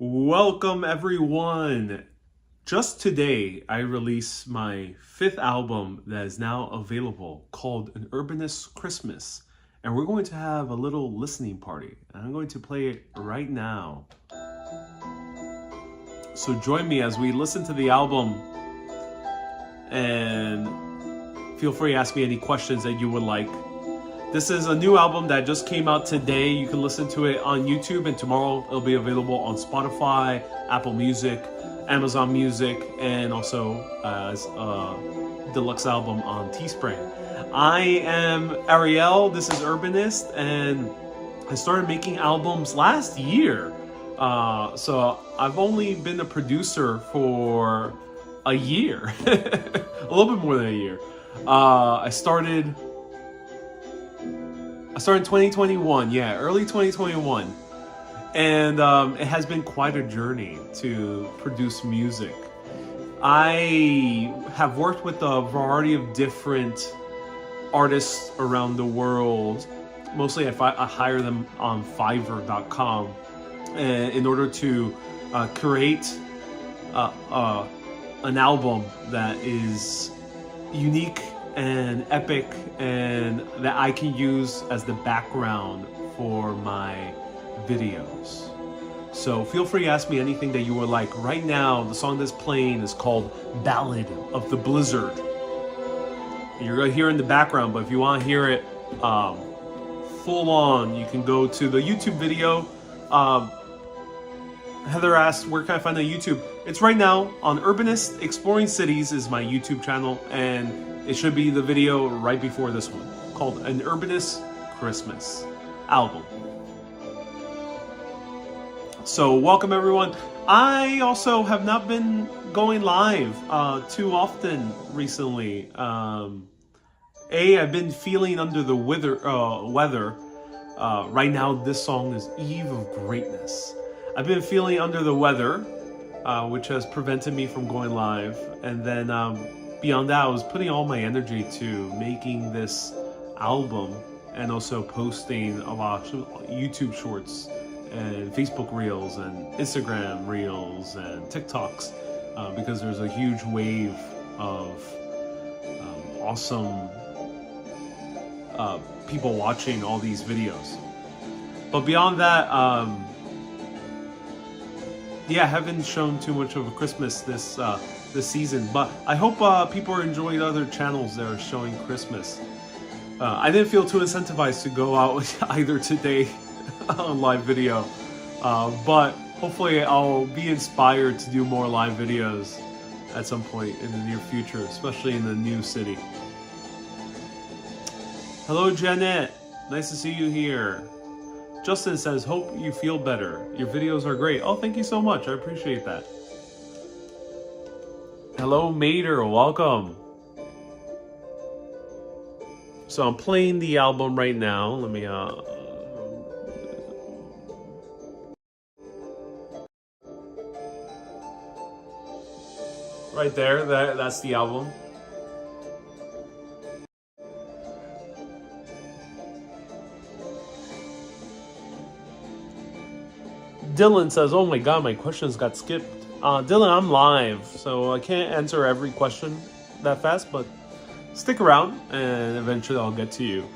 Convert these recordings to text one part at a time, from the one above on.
Welcome everyone. Just today I released my fifth album that is now available called An Urbanist Christmas. And we're going to have a little listening party. And I'm going to play it right now. So join me as we listen to the album and feel free to ask me any questions that you would like. This is a new album that just came out today. You can listen to it on YouTube, and tomorrow it'll be available on Spotify, Apple Music, Amazon Music, and also as a deluxe album on Teespring. I am Ariel, this is Urbanist, and I started making albums last year. So I've only been a producer for a year, a little bit more than a year. I started in 2021, early 2021. And it has been quite a journey to produce music. I have worked with a variety of different artists around the world. Mostly I hire them on Fiverr.com in order to create an album that is unique and epic and that I can use as the background for my videos. So feel free to ask me anything that you would like. Right now, the song that's playing is called Ballad of the Blizzard. You're gonna hear in the background, but if you want to hear it full on, you can go to the YouTube video. Heather asked, where can I find the YouTube? It's right now on Urbanist Exploring Cities is my YouTube channel, and it should be the video right before this one, called An Urbanist Christmas album. So welcome everyone. I also have not been going live too often recently. I've been feeling under the weather. Right now this song is Eve of Greatness. I've been feeling under the weather, which has prevented me from going live. And then beyond that, I was putting all my energy to making this album and also posting a lot of YouTube shorts and Facebook Reels and Instagram Reels and TikToks because there's a huge wave of awesome people watching all these videos. But beyond that, I haven't shown too much of a Christmas this season, but I hope people are enjoying other channels that are showing Christmas. I didn't feel too incentivized to go out either today on live video, but hopefully I'll be inspired to do more live videos at some point in the near future, especially in the new city. Hello Janet, nice to see you here. Justin says, hope you feel better. Your videos are great. Oh, thank you so much. I appreciate that. Hello, Mater. Welcome. So I'm playing the album right now. Let me, right there. That's the album. Dylan says, oh my god, my questions got skipped. Dylan, I'm live, so I can't answer every question that fast, but stick around and eventually I'll get to you.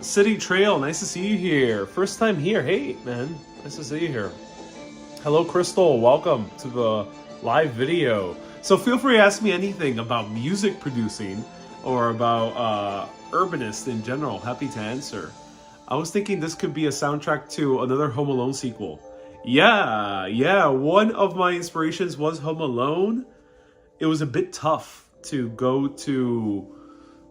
City Trail, nice to see you here. First time here. Hey, man, nice to see you here. Hello, Crystal. Welcome to the live video. So feel free to ask me anything about music producing or about Urbanist in general. Happy to answer. I was thinking this could be a soundtrack to another Home Alone sequel. Yeah, one of my inspirations was Home Alone. It was a bit tough to go to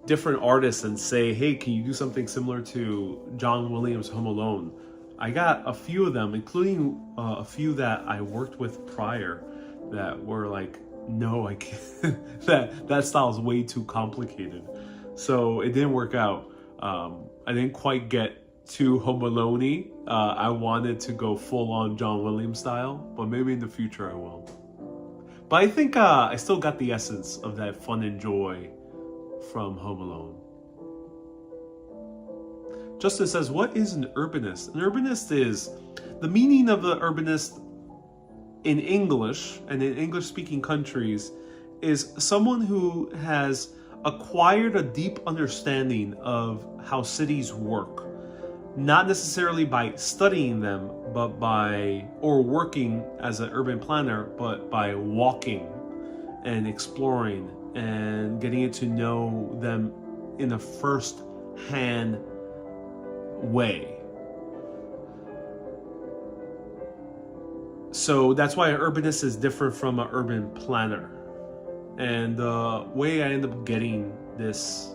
different artists and say, hey, can you do something similar to John Williams' Home Alone? I got a few of them, including a few that I worked with prior that were like, no, I can't. that style is way too complicated. So it didn't work out. I didn't quite get too Home Alone-y. I wanted to go full-on John Williams style, but maybe in the future I will. But I think I still got the essence of that fun and joy from Home Alone. Justin says, what is an urbanist? An urbanist is, the meaning of the urbanist in English and in English-speaking countries is someone who has acquired a deep understanding of how cities work, not necessarily by studying them, but or working as an urban planner, but by walking and exploring and getting to know them in a first-hand way. So that's why an urbanist is different from an urban planner. And the way I ended up getting this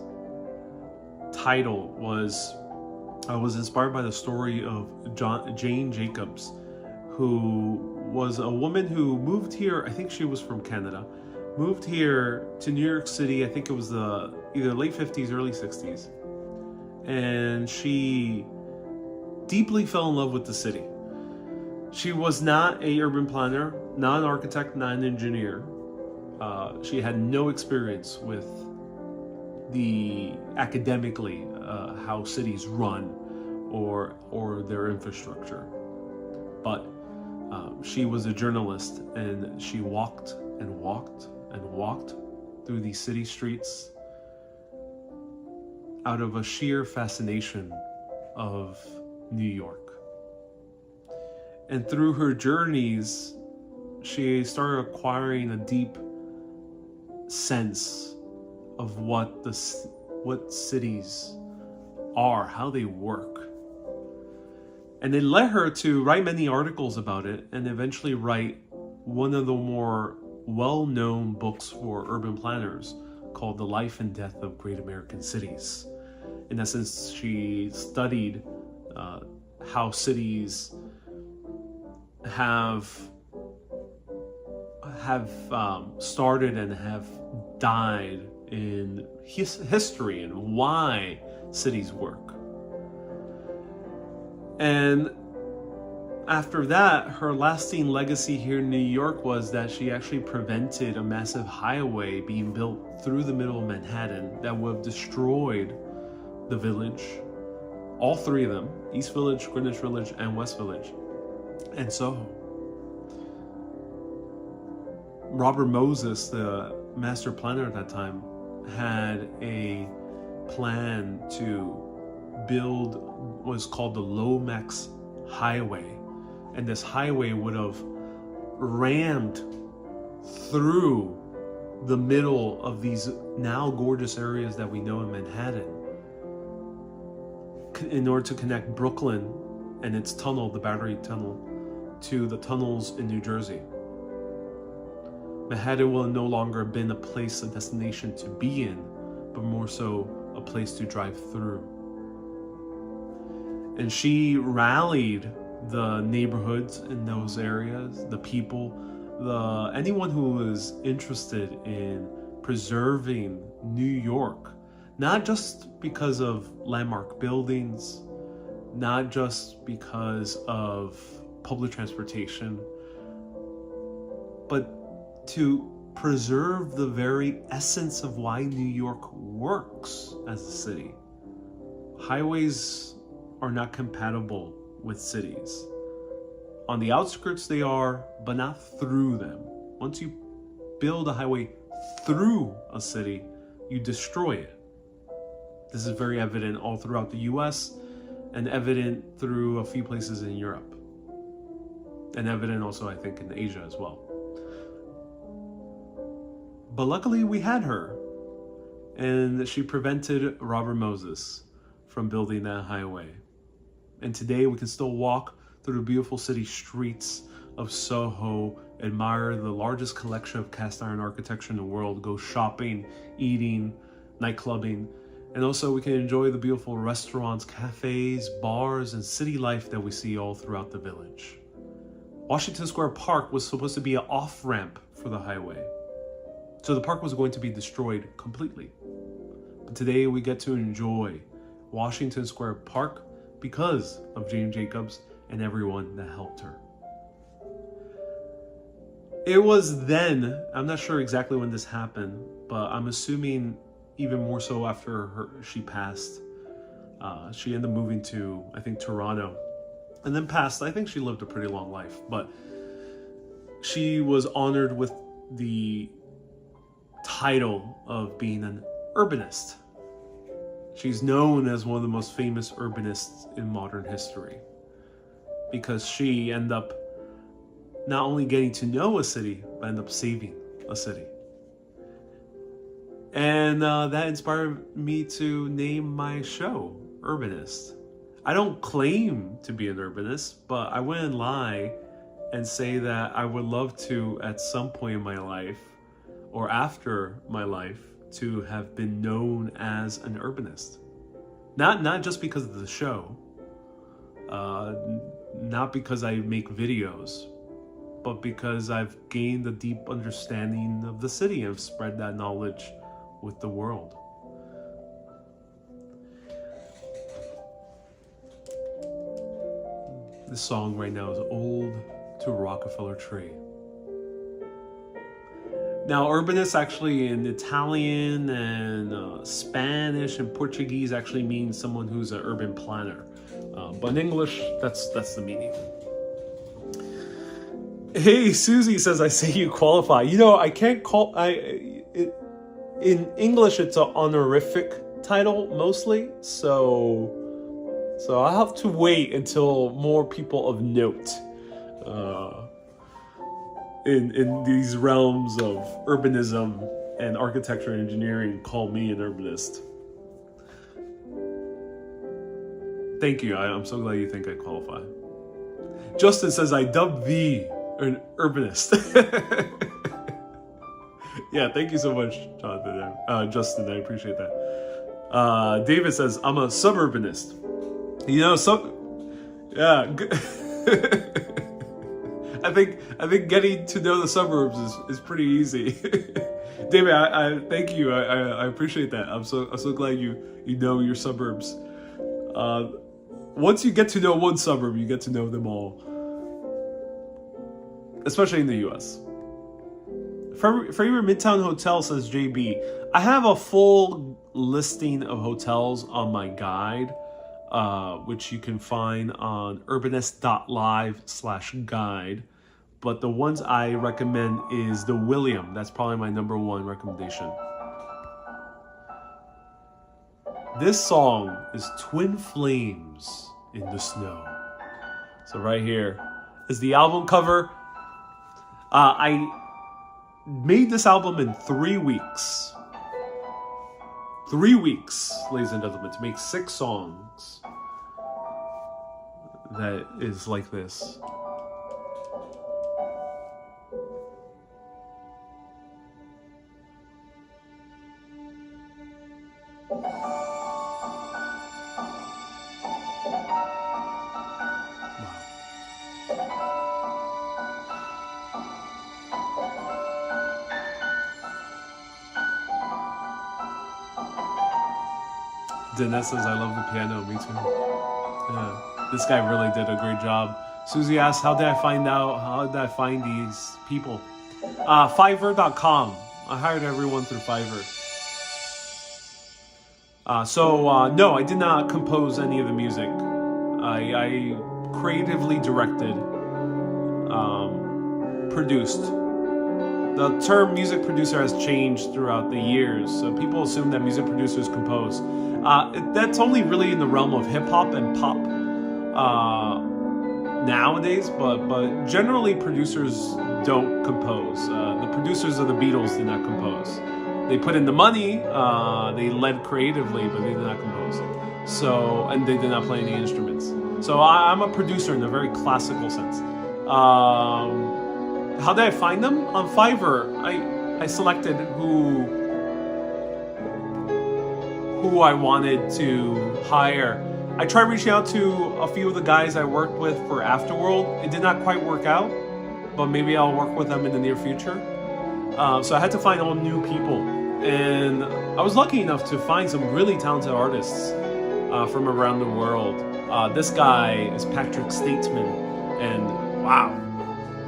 title was I was inspired by the story of Jane Jacobs, who was a woman who moved here. I think she was from Canada, moved here to New York City. I think it was the either late 50s, early 60s. And she deeply fell in love with the city. She was not an urban planner, not an architect, not an engineer. She had no experience with the academically how cities run or their infrastructure. But she was a journalist, and she walked and walked and walked through these city streets out of a sheer fascination of New York. And through her journeys, she started acquiring a deep sense of what cities are, how they work. And it led her to write many articles about it, and eventually write one of the more well-known books for urban planners called The Life and Death of Great American Cities. In essence, she studied how cities have started and have died in history, and why cities work. And after that, her lasting legacy here in New York was that she actually prevented a massive highway being built through the middle of Manhattan that would have destroyed the Village, all three of them, East Village, Greenwich Village, and West Village, and Soho. Robert Moses, the master planner at that time, had a plan to build what was called the Lomax Highway. And this highway would have rammed through the middle of these now gorgeous areas that we know in Manhattan in order to connect Brooklyn and its tunnel, the Battery Tunnel, to the tunnels in New Jersey. Manhattan will no longer have been a destination to be in, but more so a place to drive through. And she rallied the neighborhoods in those areas, the people, anyone who was interested in preserving New York, not just because of landmark buildings, not just because of public transportation, but to preserve the very essence of why New York works as a city. Highways are not compatible with cities. On the outskirts they are, but not through them. Once you build a highway through a city, you destroy it. This is very evident all throughout the US, and evident through a few places in Europe. And evident also, I think, in Asia as well. But luckily we had her, and she prevented Robert Moses from building that highway. And today we can still walk through the beautiful city streets of Soho, admire the largest collection of cast iron architecture in the world, go shopping, eating, nightclubbing, and also we can enjoy the beautiful restaurants, cafes, bars, and city life that we see all throughout the Village. Washington Square Park was supposed to be an off-ramp for the highway, so the park was going to be destroyed completely. But today we get to enjoy Washington Square Park because of Jane Jacobs and everyone that helped her. It was then, I'm not sure exactly when this happened, but I'm assuming even more so after she passed. She ended up moving to, I think, Toronto, and then passed. I think she lived a pretty long life, but she was honored with the title of being an urbanist. She's known as one of the most famous urbanists in modern history because she ended up not only getting to know a city, but ended up saving a city. And that inspired me to name my show Urbanist. I don't claim to be an urbanist, but I wouldn't lie and say that I would love to, at some point in my life, or after my life, to have been known as an urbanist. Not just because of the show, not because I make videos, but because I've gained a deep understanding of the city and spread that knowledge with the world. This song right now is Ode to Rockefeller Tree. Now, urbanist actually in Italian and Spanish and Portuguese actually means someone who's an urban planner. But in English, that's the meaning. Hey, Susie says, I say you qualify. You know, I can't call... in English, it's an honorific title, mostly. So I'll have to wait until more people of note in these realms of urbanism and architecture and engineering call me an urbanist. Thank you. I'm so glad you think I qualify. Justin says, I dubbed thee an urbanist. Yeah, thank you so much, Jonathan. Justin, I appreciate that. David says, I'm a suburbanist. You know, yeah. I think getting to know the suburbs is pretty easy. David, I thank you. I appreciate that. I'm so glad you know your suburbs. Once you get to know one suburb, you get to know them all. Especially in the U.S. Favorite Midtown hotel, says JB. I have a full listing of hotels on my guide, which you can find on urbanist.live/guide. But the ones I recommend is the William. That's probably my number one recommendation. This song is Twin Flames in the Snow. So right here is the album cover. I made this album in 3 weeks. 3 weeks, ladies and gentlemen, to make 6 songs that is like this. Danette says, I love the piano. Me too. Yeah, this guy really did a great job. Susie asks, how did I find these people? Fiverr.com. I hired everyone through Fiverr. No, I did not compose any of the music. I creatively directed, produced. The term music producer has changed throughout the years, so people assume that music producers compose. That's only really in the realm of hip-hop and pop nowadays, but generally producers don't compose. The producers of the Beatles did not compose. They put in the money, they led creatively, but they did not compose. And they did not play any instruments. So I'm a producer in a very classical sense. How did I find them? On Fiverr, I selected who I wanted to hire. I tried reaching out to a few of the guys I worked with for Afterworld. It did not quite work out, but maybe I'll work with them in the near future. So I had to find all new people. And I was lucky enough to find some really talented artists from around the world. This guy is Patrick Statesman, and wow,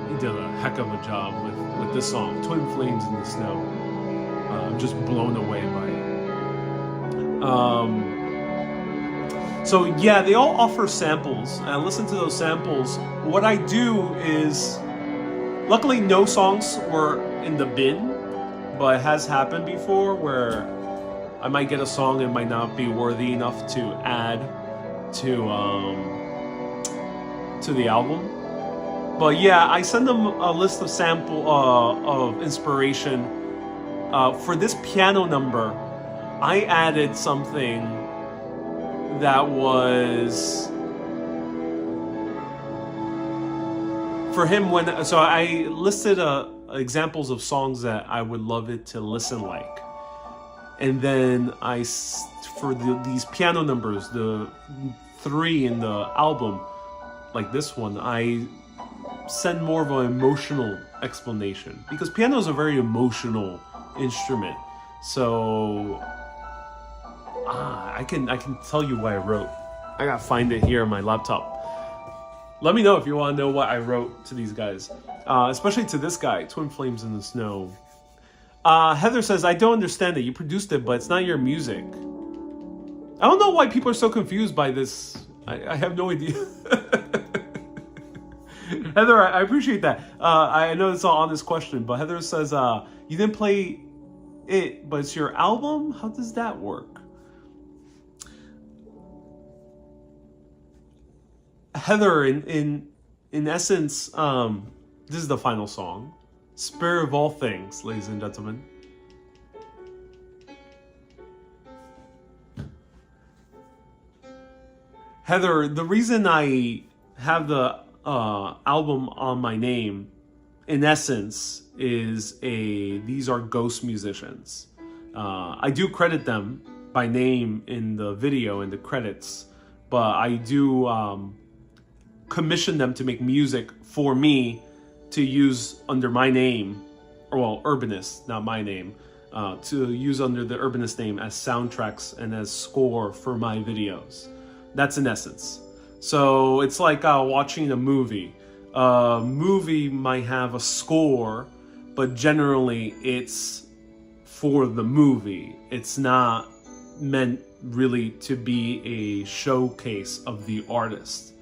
he did a heck of a job with this song, Twin Flames in the Snow. I'm just blown away by it. So yeah, they all offer samples, and I listen to those samples. What I do is Luckily, no songs were in the bin, but it has happened before where I might get a song and might not be worthy enough to add to the album. But yeah, I send them a list of sample of inspiration. For this piano number, I added something that was for him so I listed examples of songs that I would love it to listen like, and then these piano numbers, the 3 in the album, like this one, I send more of an emotional explanation because piano is a very emotional instrument. So I can tell you what I wrote. I gotta find it here on my laptop. Let me know if you want to know what I wrote to these guys, especially to this guy, Twin Flames in the Snow. Heather says, I don't understand it. You produced it, but it's not your music. I don't know why people are so confused by this. I have no idea. Heather, I appreciate that. I know it's an honest question, but Heather says, you didn't play it, but it's your album? How does that work? Heather, in essence, this is the final song. Spirit of all things, ladies and gentlemen. Heather, the reason I have the album on my name, in essence, is these are ghost musicians. I do credit them by name in the video, in the credits, but I do commission them to make music for me to use under my name, or well, Urbanist, not my name, to use under the Urbanist name as soundtracks and as score for my videos. That's in essence. So it's like watching a movie. A movie might have a score, but generally it's for the movie. It's not meant really to be a showcase of the artist.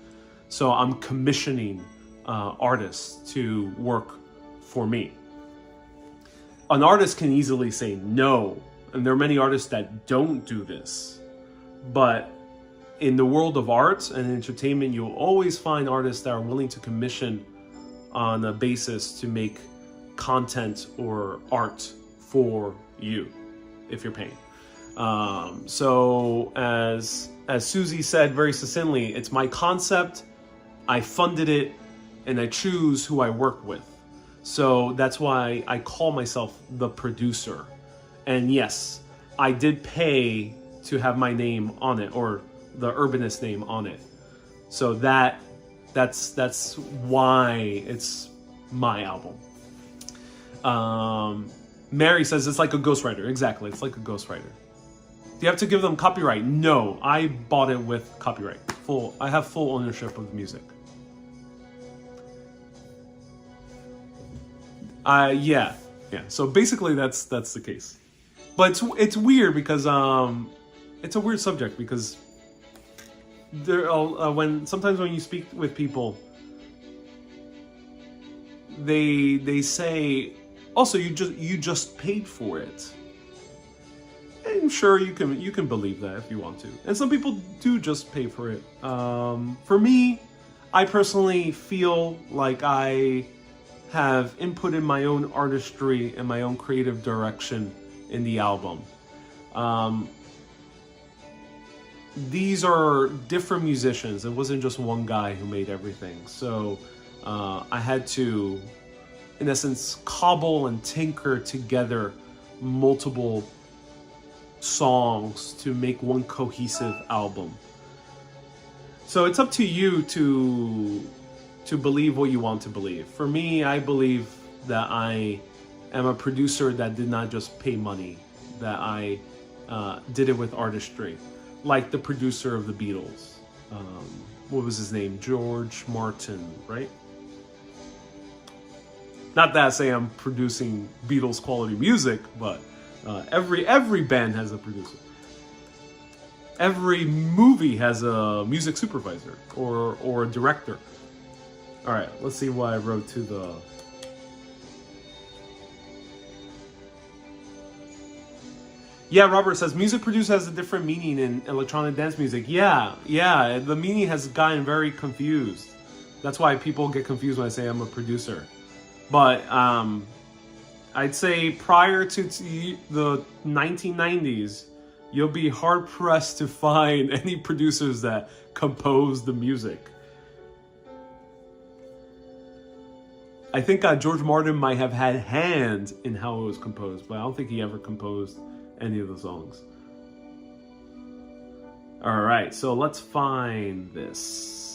So I'm commissioning artists to work for me. An artist can easily say no, and there are many artists that don't do this. But in the world of arts and entertainment, you'll always find artists that are willing to commission on a basis to make content or art for you, if you're paying. So as Susie said very succinctly, it's my concept, I funded it, and I choose who I work with. So that's why I call myself the producer. And yes, I did pay to have my name on it, or the Urbanist name on it. So that's why it's my album. Mary says it's like a ghostwriter. Exactly, it's like a ghostwriter. Do you have to give them copyright? No, I bought it with copyright. I have full ownership of the music. Yeah. So basically, that's the case. But it's weird because it's a weird subject because sometimes when you speak with people, they say, also you just paid for it. I'm sure you can believe that if you want to, and some people do just pay for it. For me, I personally feel like I have input in my own artistry and my own creative direction in the album. These are different musicians. It wasn't just one guy who made everything. So I had to, in essence, cobble and tinker together multiple songs to make one cohesive album. So it's up to you to believe what you want to believe. For me, I believe that I am a producer that did not just pay money, that I did it with artistry. Like the producer of the Beatles. What was his name? George Martin, right? Not that I say I'm producing Beatles quality music, but every band has a producer. Every movie has a music supervisor or a director. All right, let's see what I wrote to the Yeah, Robert says music produced has a different meaning in electronic dance music. Yeah, the meaning has gotten very confused. That's why people get confused when I say I'm a producer. But I'd say prior to the 1990s, you'll be hard pressed to find any producers that compose the music. I think George Martin might have had hand in how it was composed, but I don't think he ever composed any of the songs. All right, so let's find this.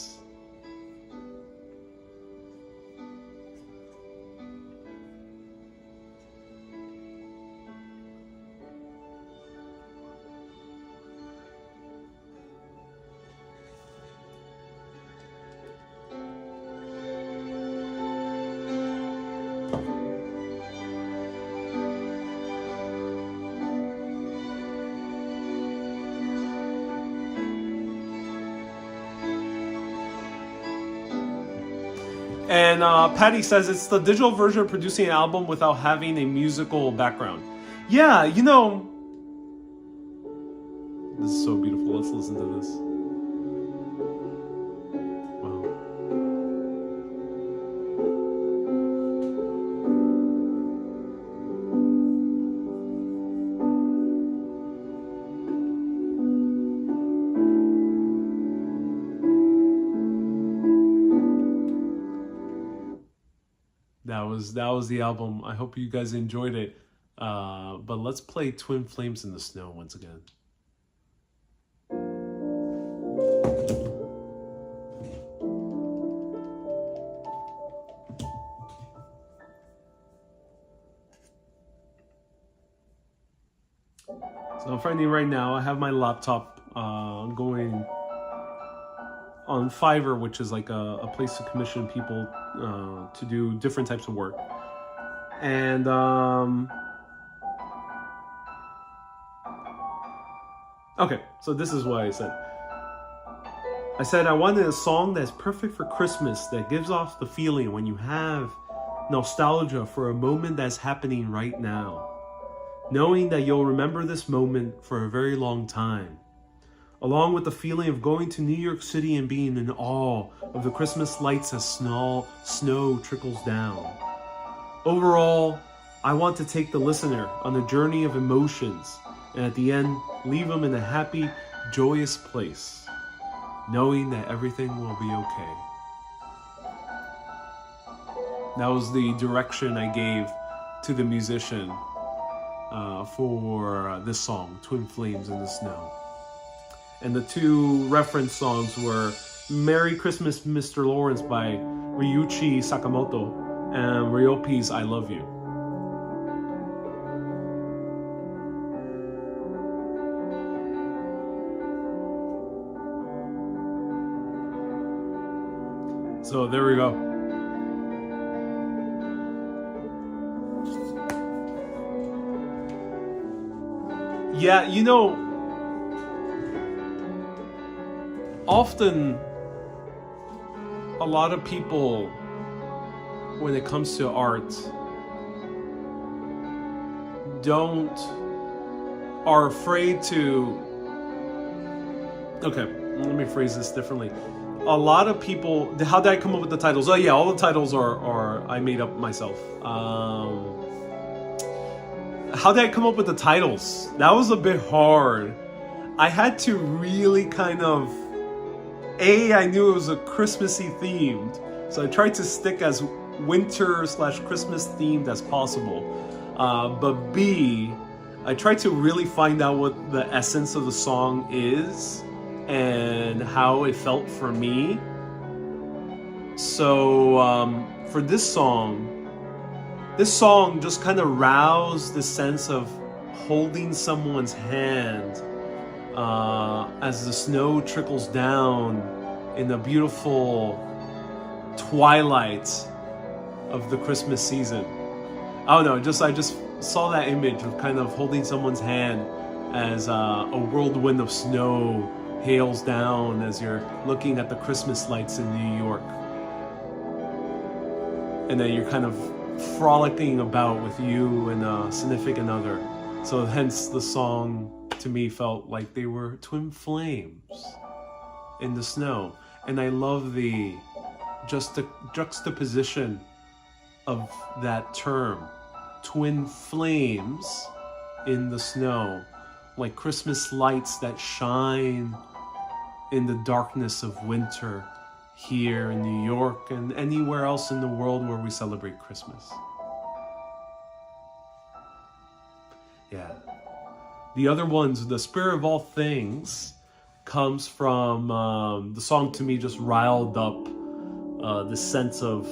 And Patty says it's the digital version of producing an album without having a musical background. Yeah, you know, this is so beautiful. Let's listen to this. Wow. That was the album. I hope you guys enjoyed it. But let's play Twin Flames in the Snow once again. So I'm finding right now, I have my laptop going on Fiverr, which is like a place to commission people to do different types of work. And okay, so this is what I said. I said I wanted a song that's perfect for Christmas, that gives off the feeling when you have nostalgia for a moment that's happening right now, knowing that you'll remember this moment for a very long time, along with the feeling of going to New York City and being in awe of the Christmas lights as snow trickles down. Overall, I want to take the listener on a journey of emotions, and at the end, leave them in a happy, joyous place, knowing that everything will be okay. That was the direction I gave to the musician for this song, Twin Flames in the Snow. And the two reference songs were Merry Christmas, Mr. Lawrence by Ryuichi Sakamoto and Ryopi's I Love You. So there we go. Yeah, you know, often a lot of people, when it comes to art, are afraid to, okay, let me phrase this differently. A lot of people, how did I come up with the titles? Oh yeah, all the titles are I made up myself. How did I come up with the titles? That was a bit hard. I had to really kind of, I knew it was a Christmassy themed, so I tried to stick as winter/Christmas themed as possible. But B, I tried to really find out what the essence of the song is and how it felt for me. So for this song just kind of roused the sense of holding someone's hand as the snow trickles down in the beautiful twilight of the Christmas season. I don't know, I just saw that image of kind of holding someone's hand as a whirlwind of snow hails down as you're looking at the Christmas lights in New York. And then you're kind of frolicking about with you and a significant other. So hence the song to me felt like they were twin flames in the snow. And I love the juxtaposition of that term, twin flames in the snow, like Christmas lights that shine in the darkness of winter here in New York and anywhere else in the world where we celebrate Christmas. Yeah. The other ones, the spirit of all things, comes from the song to me just riled up the sense of,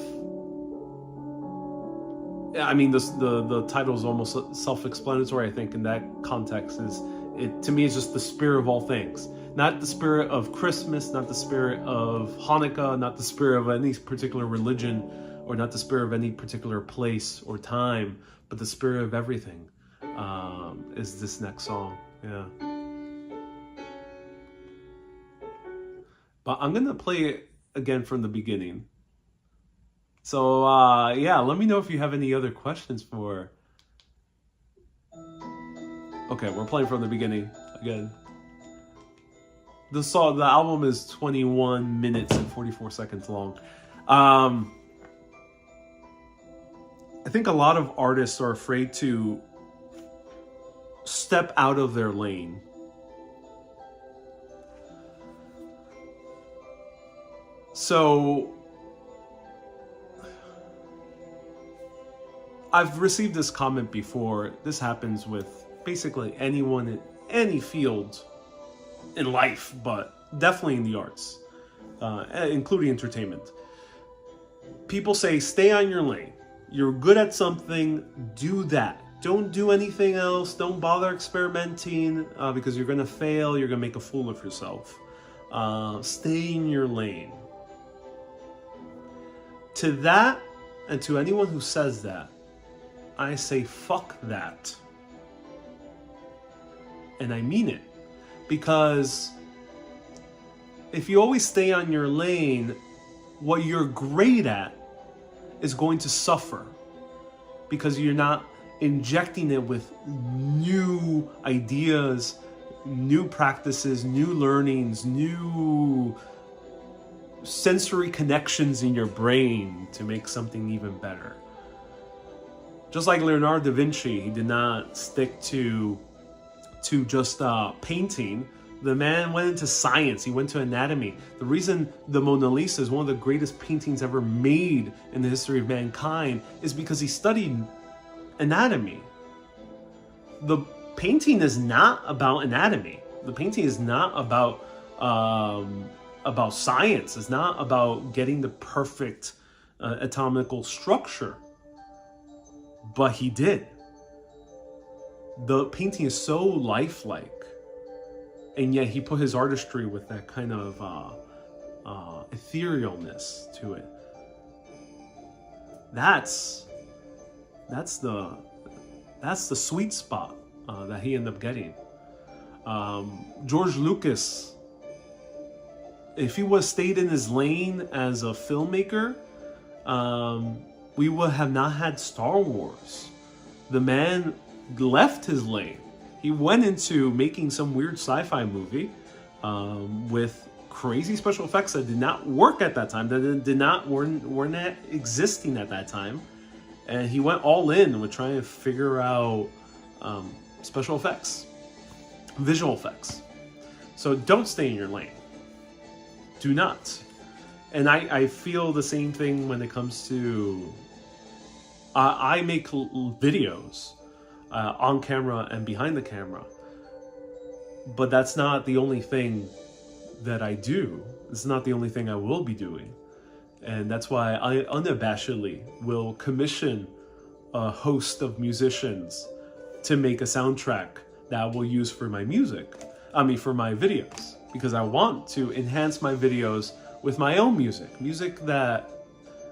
I mean, the title is almost self-explanatory, I think, in that context. To me, it's just the spirit of all things. Not the spirit of Christmas, not the spirit of Hanukkah, not the spirit of any particular religion, or not the spirit of any particular place or time, but the spirit of everything is this next song. Yeah. But I'm going to play it again from the beginning. So, yeah, let me know if you have any other questions for... Okay, we're playing from the beginning again. The album is 21 minutes and 44 seconds long. I think a lot of artists are afraid to step out of their lane. So I've received this comment before. This happens with basically anyone in any field in life, but definitely in the arts, including entertainment. People say, stay on your lane. You're good at something, do that. Don't do anything else. Don't bother experimenting because you're going to fail. You're going to make a fool of yourself. Stay in your lane. To that, and to anyone who says that, I say, fuck that. And I mean it. Because if you always stay on your lane, what you're great at is going to suffer. Because you're not injecting it with new ideas, new practices, new learnings, new sensory connections in your brain to make something even better. Just like Leonardo da Vinci, he did not stick to just painting. The man went into science. He went to anatomy. The reason the Mona Lisa is one of the greatest paintings ever made in the history of mankind is because he studied anatomy. The painting is not about anatomy. The painting is not about science. It's not about getting the perfect anatomical structure. But he did. The painting is so lifelike, and yet he put his artistry with that kind of etherealness to it. That's the sweet spot that he ended up getting. George Lucas, if he would have stayed in his lane as a filmmaker, we would have not had Star Wars. The man left his lane. He went into making some weird sci-fi movie with crazy special effects that did not work at that time, that were not existing at that time, and he went all in with trying to figure out special effects, visual effects. So don't stay in your lane. Do not. And I feel the same thing when it comes to I make videos on camera and behind the camera, but that's not the only thing that I do. It's not the only thing I will be doing, and that's why I unabashedly will commission a host of musicians to make a soundtrack that I will use for my for my videos, because I want to enhance my videos with my own music that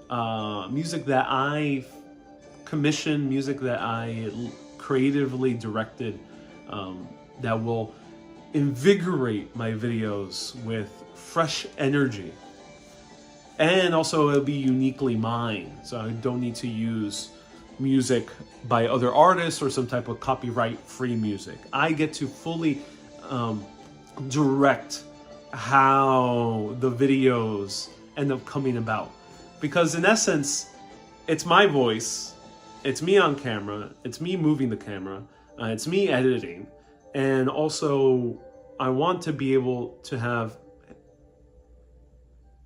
I commissioned, music that I creatively directed, that will invigorate my videos with fresh energy. And also it'll be uniquely mine, so I don't need to use music by other artists or some type of copyright-free music. I get to fully direct how the videos end up coming about. Because in essence, it's my voice, it's me on camera, it's me moving the camera, it's me editing, and also I want to be able to have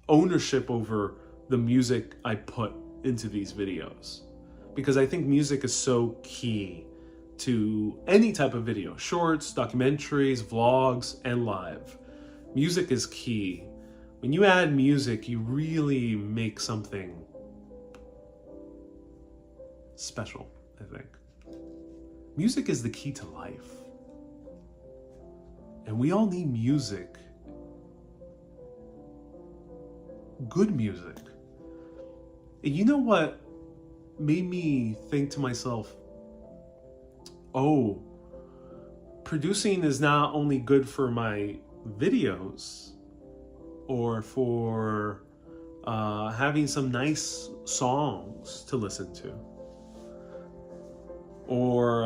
ownership over the music I put into these videos. Because I think music is so key to any type of video, shorts, documentaries, vlogs, and live. Music is key. When you add music, you really make something special, I think. Music is the key to life. And we all need music. Good music. And you know what made me think to myself, oh, producing is not only good for my videos or for having some nice songs to listen to, or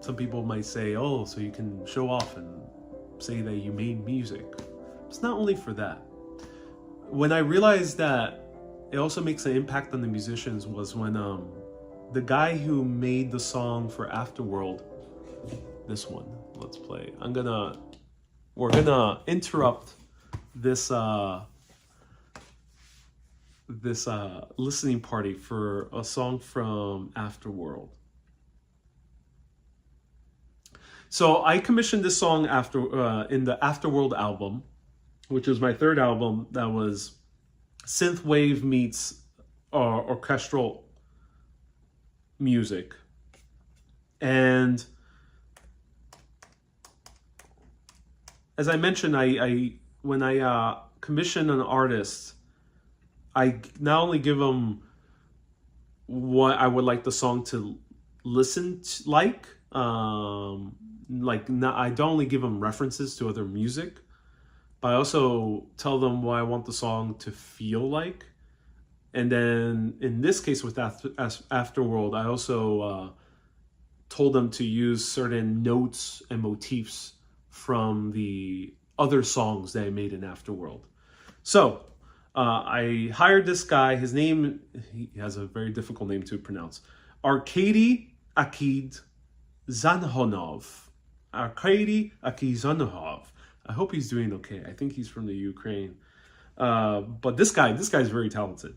some people might say, oh, so you can show off and say that you made music. It's not only for that. When I realized that it also makes an impact on the musicians was when the guy who made the song for Afterworld, this one, let's play. We're gonna interrupt this listening party for a song from Afterworld. So I commissioned this song in the Afterworld album, which is my third album that was synthwave meets orchestral music. And as I mentioned, when I commission an artist, I not only give them what I would like the song to listen to, I don't only give them references to other music, but I also tell them what I want the song to feel like. And then in this case with Afterworld, I also told them to use certain notes and motifs from the other songs that I made in Afterworld. So I hired this guy. His name, he has a very difficult name to pronounce. Arkady Akizanhonov. Arkady Akizanhonov. I hope he's doing okay. I think he's from the Ukraine. But this guy's very talented.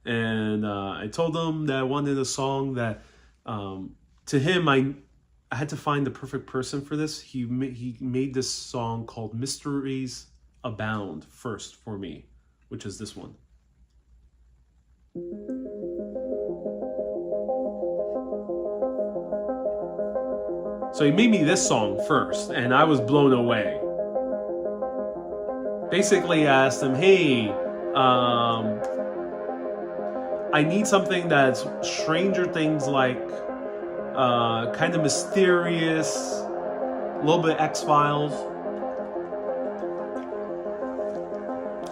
And I told him that I wanted a song that, to him, I had to find the perfect person for this. He made this song called Mysteries Abound first for me, which is this one. So he made me this song first, and I was blown away. Basically, I asked him, hey, I need something that's Stranger Things like, kind of mysterious, a little bit X-Files.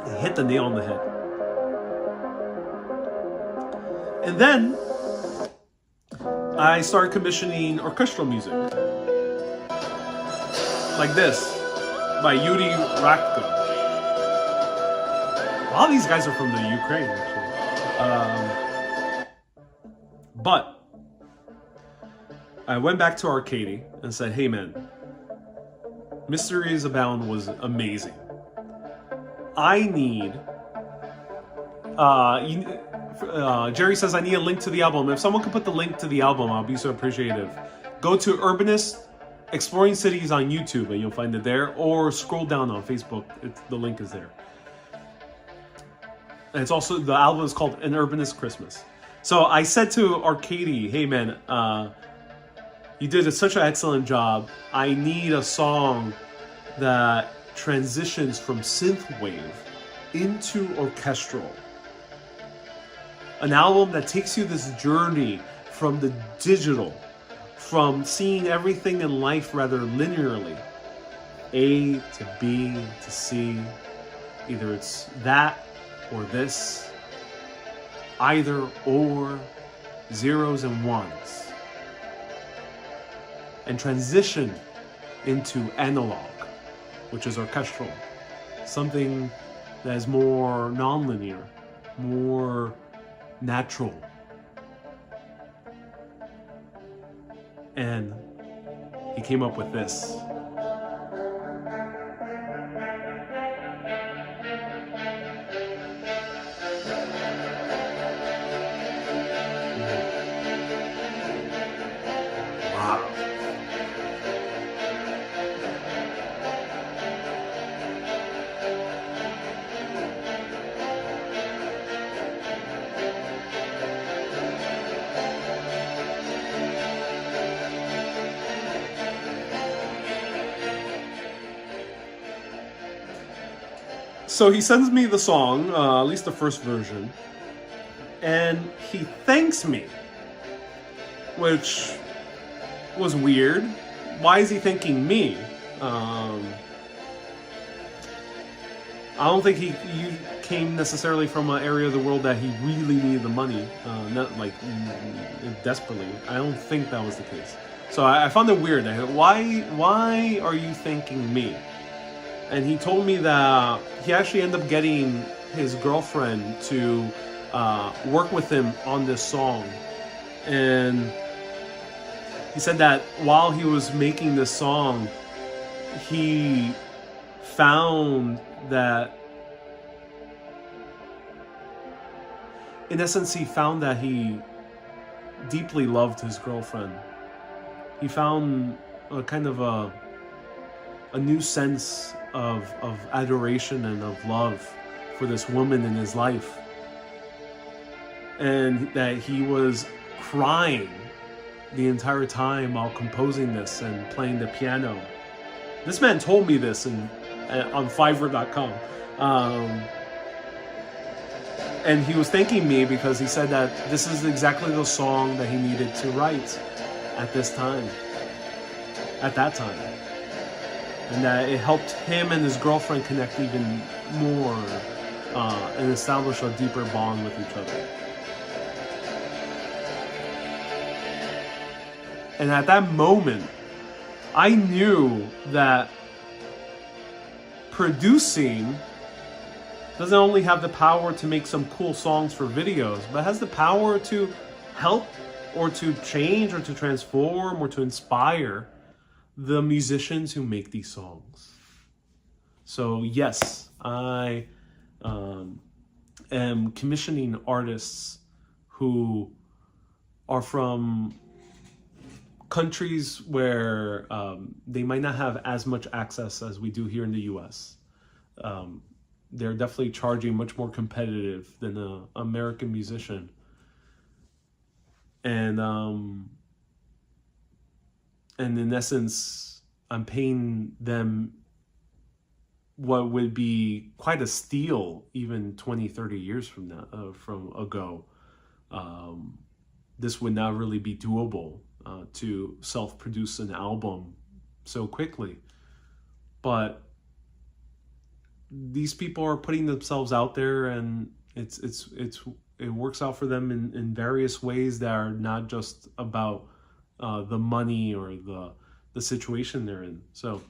He hit the nail on the head. And then I started commissioning orchestral music. Like this, by Yuri Rakko. A lot of these guys are from the Ukraine, actually. But I went back to Arkady and said, hey man, Mysteries Abound was amazing. I need... Jerry says, I need a link to the album. If someone could put the link to the album, I'll be so appreciative. Go to Urbanist Exploring Cities on YouTube and you'll find it there, or scroll down on Facebook. The link is there. And it's also, the album is called An Urbanist Christmas. So I said to Arkady, hey man, you did such an excellent job. I need a song that transitions from synthwave into orchestral. An album that takes you this journey from the digital, from seeing everything in life rather linearly. A to B to C. Either it's that or this. Either or. zeros and ones, and transition into analog, which is orchestral, something that is more nonlinear, more natural. And he came up with this. Wow. So he sends me the song, at least the first version, and he thanks me, which was weird. Why is he thanking me? I don't think he came necessarily from an area of the world that he really needed the money, not like desperately. I don't think that was the case. So I found it weird. Why are you thanking me? And he told me that he actually ended up getting his girlfriend to work with him on this song. And he said that while he was making this song, he found that, in essence, he found that he deeply loved his girlfriend. He found a kind of a new sense of adoration and of love for this woman in his life. And that he was crying the entire time while composing this and playing the piano. This man told me this on Fiverr.com. And he was thanking me because he said that this is exactly the song that he needed to write at this time, at that time. And that it helped him and his girlfriend connect even more and establish a deeper bond with each other. And at that moment, I knew that producing doesn't only have the power to make some cool songs for videos, but has the power to help or to change or to transform or to inspire the musicians who make these songs. So yes, I am commissioning artists who are from countries where they might not have as much access as we do here in the US. They're definitely charging much more competitive than an American musician. And in essence, I'm paying them what would be quite a steal even 20, 30 years from now, from ago. This would not really be doable to self-produce an album so quickly. But these people are putting themselves out there, and it works out for them in various ways that are not just about the money or the situation they're in. So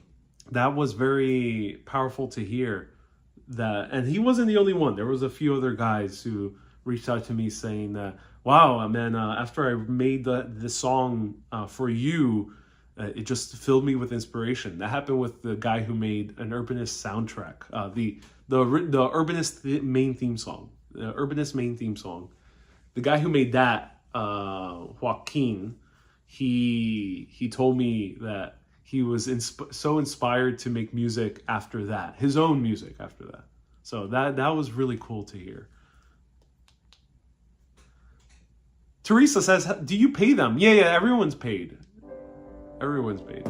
that was very powerful to hear that. And he wasn't the only one. There was a few other guys who reached out to me saying that, wow, man, after I made this song for you, it just filled me with inspiration. That happened with the guy who made an Urbanist soundtrack, the Urbanist main theme song, the Urbanist main theme song. The guy who made that, Joaquin, he told me that he was so inspired to make music after that, his own music after that. So that was really cool to hear. Teresa says, do you pay them? Yeah, everyone's paid. Everyone's paid.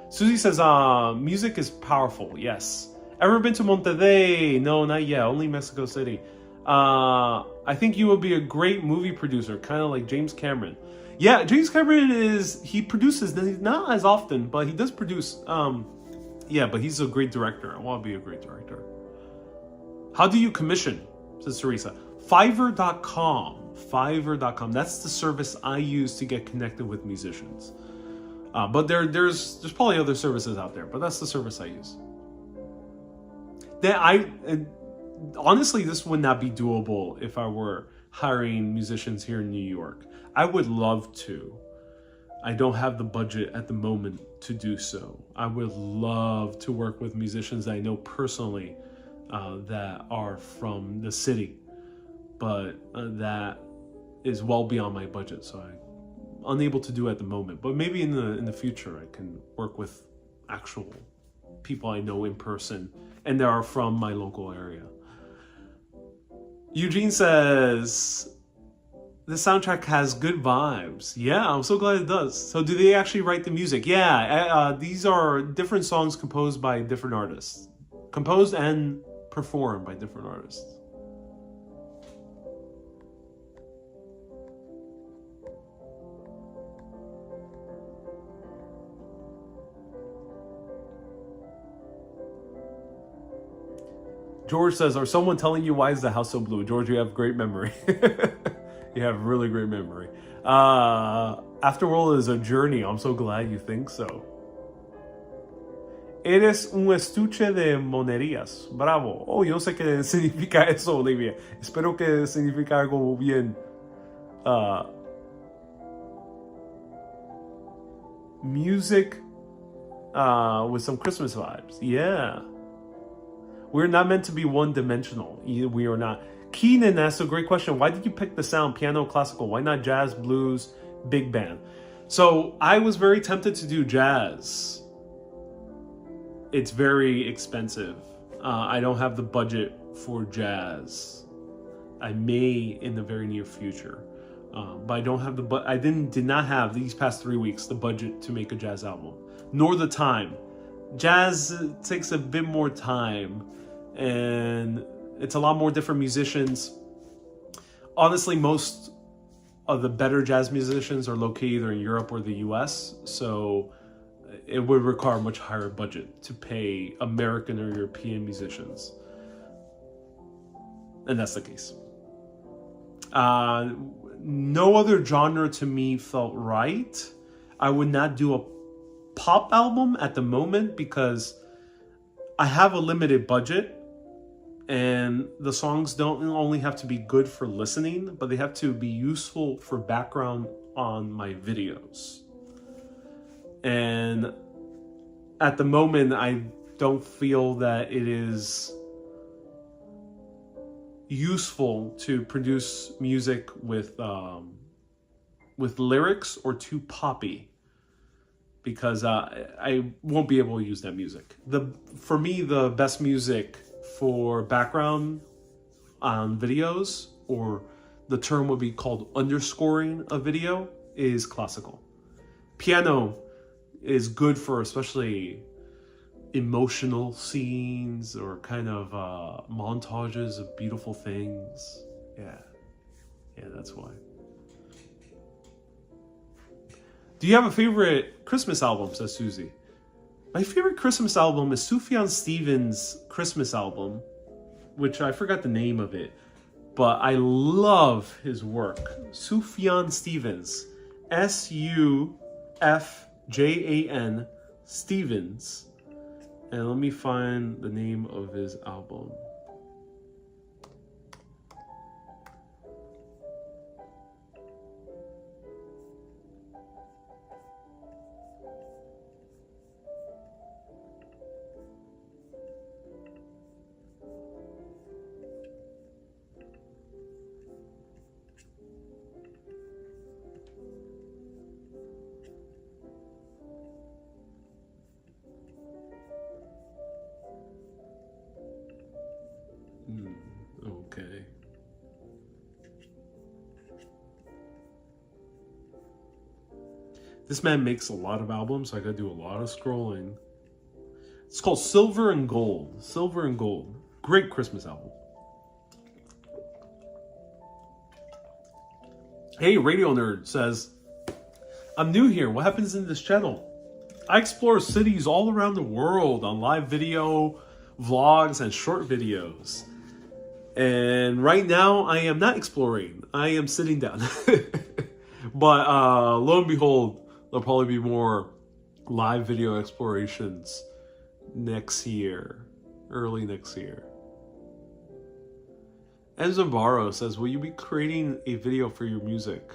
Susie says, music is powerful. Yes. Ever been to Monterrey? No, not yet. Only Mexico City. I think you would be a great movie producer, kind of like James Cameron. Yeah, James Cameron he produces, not as often, but he does produce. Yeah, but he's a great director. I want to be a great director. How do you commission? Says Teresa. Fiverr.com. Fiverr.com. That's the service I use to get connected with musicians. But there's probably other services out there, but that's the service I use. Honestly, this would not be doable if I were hiring musicians here in New York. I would love to. I don't have the budget at the moment to do so. I would love to work with musicians I know personally that are from the city, but that is well beyond my budget, so I'm unable to do it at the moment. But maybe in the future I can work with actual people I know in person and that are from my local area. Eugene says, the soundtrack has good vibes. Yeah, I'm so glad it does. So do they actually write the music? Yeah, these are different songs composed by different artists. Composed and performed by different artists. George says, are someone telling you why is the house so blue? George, you have great memory. You have really great memory. Afterworld is a journey. I'm so glad you think so. Eres un estuche de monerías. Bravo. Oh, yo sé que significa eso, Olivia. Espero que significa algo bien. Music with some Christmas vibes. Yeah. We're not meant to be one-dimensional. We are not. Keenan asked a great question. Why did you pick the sound, piano, classical? Why not jazz, blues, big band? So I was very tempted to do jazz. It's very expensive. I don't have the budget for jazz. I may in the very near future. But I don't have I did not have these past 3 weeks the budget to make a jazz album, nor the time. Jazz takes a bit more time, and it's a lot more different musicians. Honestly, most of the better jazz musicians are located either in Europe or the US, so it would require a much higher budget to pay American or European musicians. And that's the case. No other genre to me felt right. I would not do a pop album at the moment because I have a limited budget, and the songs don't only have to be good for listening, but they have to be useful for background on my videos. And at the moment, I don't feel that it is useful to produce music with lyrics or too poppy, because I won't be able to use that music. For me, the best music for background on videos, or the term would be called underscoring a video, is classical. Piano is good for especially emotional scenes or kind of montages of beautiful things. Yeah, that's why. Do you have a favorite Christmas album, says Susie? My favorite Christmas album is Sufjan Stevens' Christmas album, which I forgot the name of it, but I love his work. Sufjan Stevens, S-U-F-J-A-N, Stevens. And let me find the name of his album. Okay. This man makes a lot of albums, so I gotta do a lot of scrolling. It's called Silver and Gold. Silver and Gold. Great Christmas album. Hey, Radio Nerd says, I'm new here. What happens in this channel? I explore cities all around the world on live video, vlogs, and short videos. And right now, I am not exploring. I am sitting down. But lo and behold, there'll probably be more live video explorations next year, early next year. And Zavaro says, will you be creating a video for your music?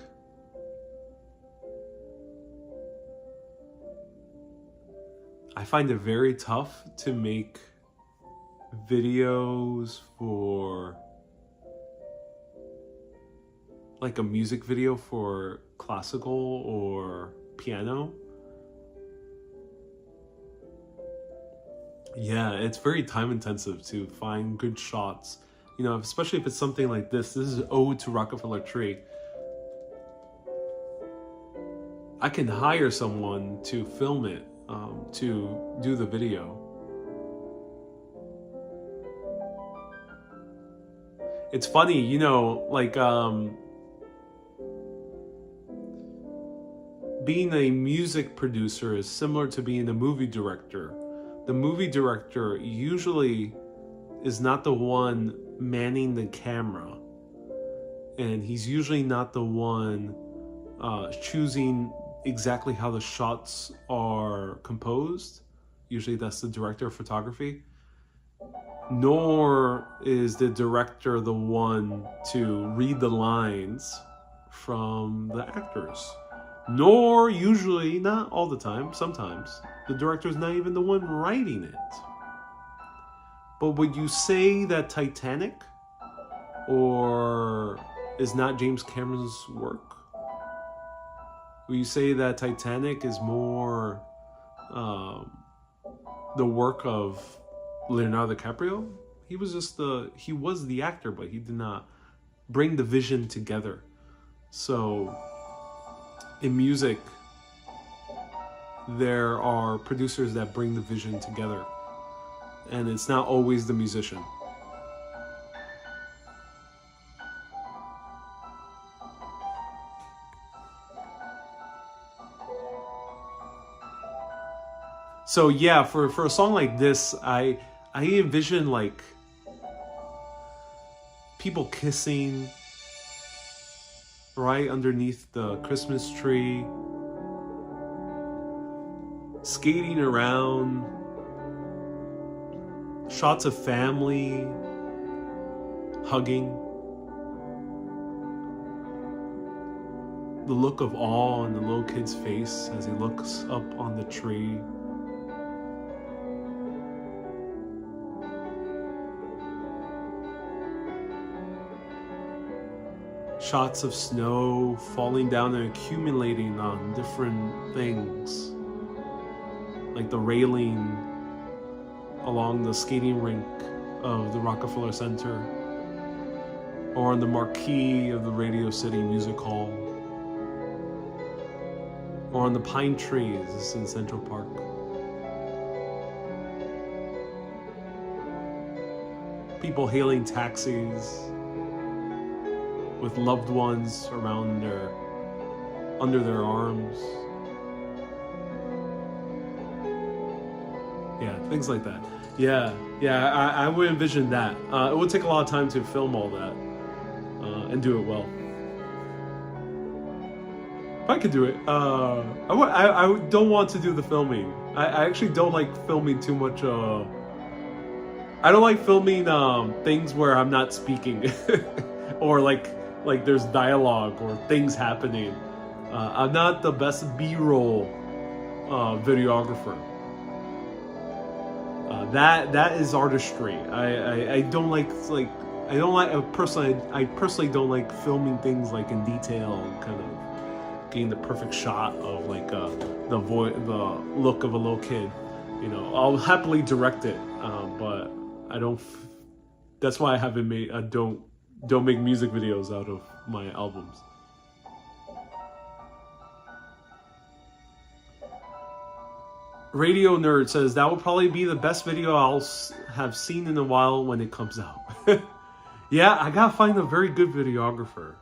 I find it very tough to make videos for like a music video for classical or piano. Yeah, it's very time intensive to find good shots. You know, especially if it's something like this. This is Ode to Rockefeller Tree. I can hire someone to film it, to do the video. It's funny, you know, like being a music producer is similar to being a movie director. The movie director usually is not the one manning the camera, and he's usually not the one choosing exactly how the shots are composed. Usually that's the director of photography. Nor is the director the one to read the lines from the actors. Nor usually, not all the time, sometimes, the director's not even the one writing it. But would you say that Titanic or is not James Cameron's work? Would you say that Titanic is more the work of Leonardo DiCaprio? He was the actor, but he did not bring the vision together. So in music, there are producers that bring the vision together, and it's not always the musician. So yeah, for a song like this, I envision like people kissing right underneath the Christmas tree, skating around, shots of family hugging, the look of awe on the little kid's face as he looks up on the tree. Shots of snow falling down and accumulating on different things, like the railing along the skating rink of the Rockefeller Center, or on the marquee of the Radio City Music Hall, or on the pine trees in Central Park. People hailing taxis with loved ones under their arms. Yeah, things like that. Yeah, I would envision that. It would take a lot of time to film all that and do it well. If I could do it, I don't want to do the filming. I actually don't like filming too much. I don't like filming things where I'm not speaking or like there's dialogue or things happening. I'm not the best B-roll videographer. That is artistry. I personally don't like filming things like in detail, kind of getting the perfect shot of like the look of a little kid. You know, I'll happily direct it, but I don't. That's why I don't make music videos out of my albums. Radio Nerd says, that will probably be the best video I'll have seen in a while when it comes out. Yeah, I gotta find a very good videographer.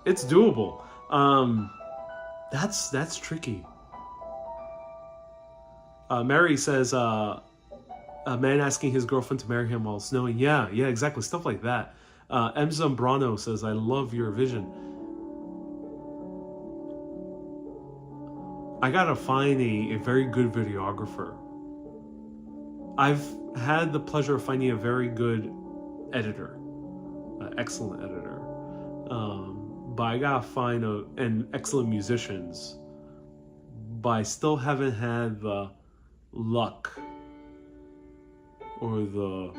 It's doable. That's tricky. Mary says, A man asking his girlfriend to marry him while snowing. Yeah, exactly. Stuff like that. M. Zambrano says, I love your vision. I gotta find a very good videographer. I've had the pleasure of finding a very good editor, excellent editor. But I gotta find and excellent musicians. But I still haven't had the luck or the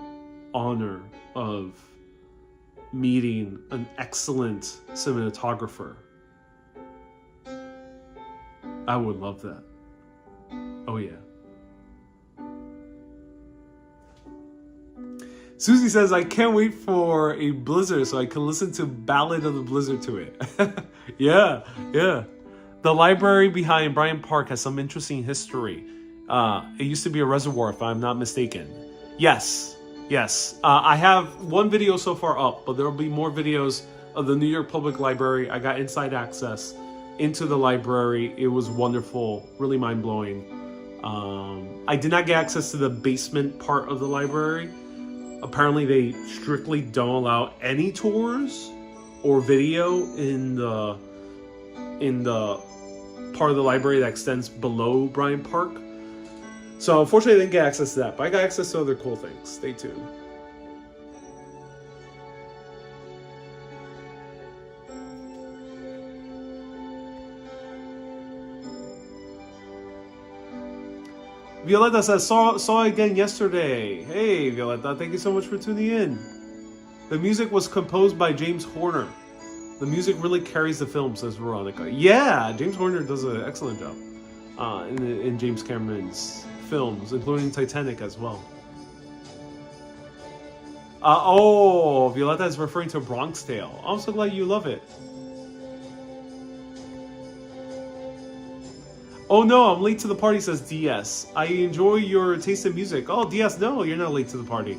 honor of meeting an excellent cinematographer. I would love that. Oh yeah. Susie says, I can't wait for a blizzard so I can listen to Ballad of the Blizzard to it. Yeah. The library behind Bryant Park has some interesting history. It used to be a reservoir, if I'm not mistaken. Yes. I have one video so far up, but there will be more videos of the New York Public Library. I got inside access into the library. It was wonderful, really mind-blowing. I did not get access to the basement part of the library. Apparently they strictly don't allow any tours or video in the part of the library that extends below Bryant Park. So unfortunately I didn't get access to that, but I got access to other cool things. Stay tuned. Violetta says, saw again yesterday. Hey, Violetta, thank you so much for tuning in. The music was composed by James Horner. The music really carries the film, says Veronica. Yeah, James Horner does an excellent job in James Cameron's films, including Titanic as well. Violetta is referring to Bronx Tale. I'm so glad you love it. Oh no, I'm late to the party, says DS. I enjoy your taste in music. Oh, DS, no, you're not late to the party.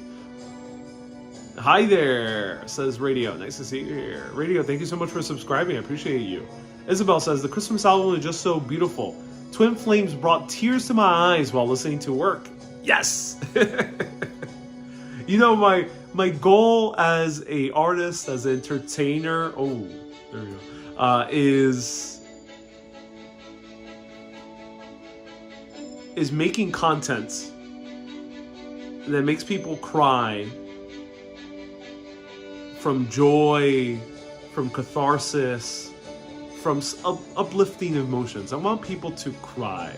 Hi there, says Radio. Nice to see you here. Radio, thank you so much for subscribing. I appreciate you. Isabel says, the Christmas album is just so beautiful. Twin Flames brought tears to my eyes while listening to work. Yes! You know, my goal as a artist, as an entertainer, there we go, is making content that makes people cry from joy, from catharsis, from uplifting emotions. I want people to cry.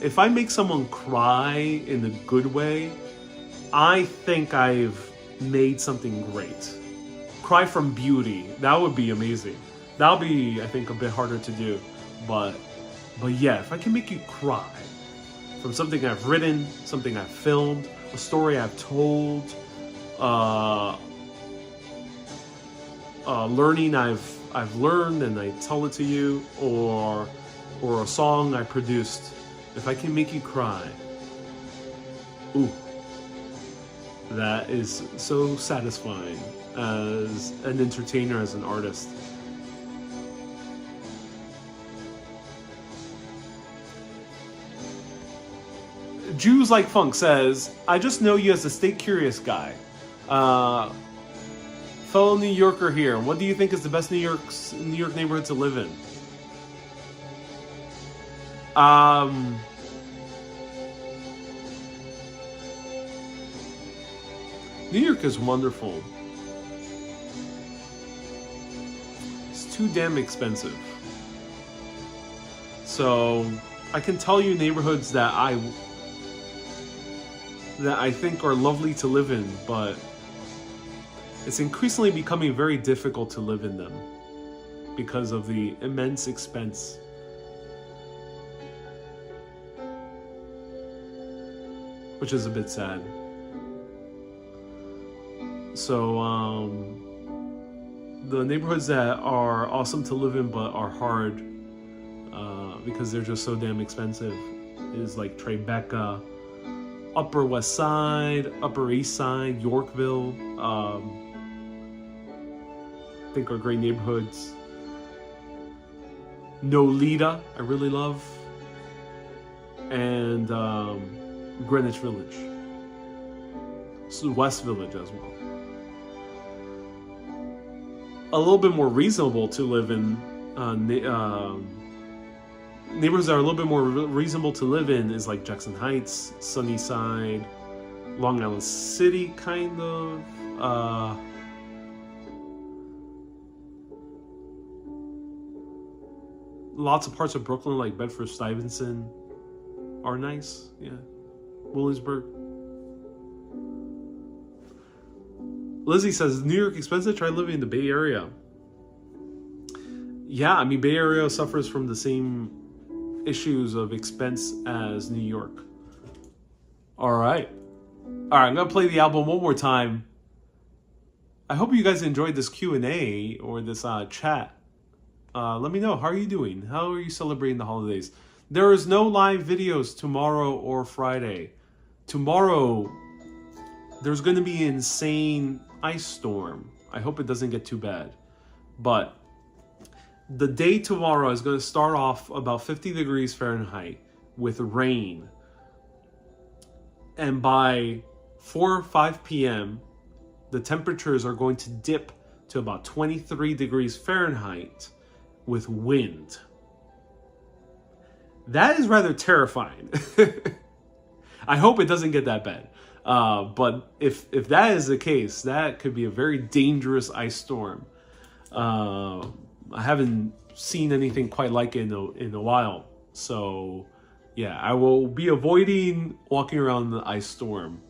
If I make someone cry in a good way, I think I've made something great. Cry from beauty. That would be amazing. That'll be, I think, a bit harder to do. But yeah, if I can make you cry from something I've written, something I've filmed, a story I've told, learning I've learned and I tell it to you, or a song I produced, if I can make you cry, that is so satisfying as an entertainer, as an artist. Jews Like Funk says, I just know you as a Stay Curious guy. Fellow New Yorker here. What do you think is the best New York neighborhood to live in? New York is wonderful. It's too damn expensive. So I can tell you neighborhoods that I think are lovely to live in, but it's increasingly becoming very difficult to live in them because of the immense expense. Which is a bit sad. So, the neighborhoods that are awesome to live in but are hard because they're just so damn expensive is like Tribeca, Upper West Side, Upper East Side, Yorkville, I think are great neighborhoods. Nolita, I really love, and Greenwich Village. West Village as well. A little bit more reasonable to live in. Neighborhoods that are a little bit more reasonable to live in is like Jackson Heights, Sunnyside, Long Island City, kind of. Lots of parts of Brooklyn, like Bedford-Stuyvesant, are nice. Yeah, Williamsburg. Lizzie says, New York expensive? Try living in the Bay Area. Yeah, I mean, Bay Area suffers from the same issues of expense as New York. All right, I'm gonna play the album one more time. I hope you guys enjoyed this Q&A or this chat. Let me know, how are you doing? How are you celebrating the holidays? There is no live videos tomorrow or Friday. Tomorrow, there's going to be an insane ice storm. I hope it doesn't get too bad. But the day tomorrow is going to start off about 50 degrees Fahrenheit with rain. And by 4 or 5 p.m., the temperatures are going to dip to about 23 degrees Fahrenheit with wind. That is rather terrifying. I hope it doesn't get that bad. But if that is the case, that could be a very dangerous ice storm. I haven't seen anything quite like it in a while. So, yeah, I will be avoiding walking around the ice storm.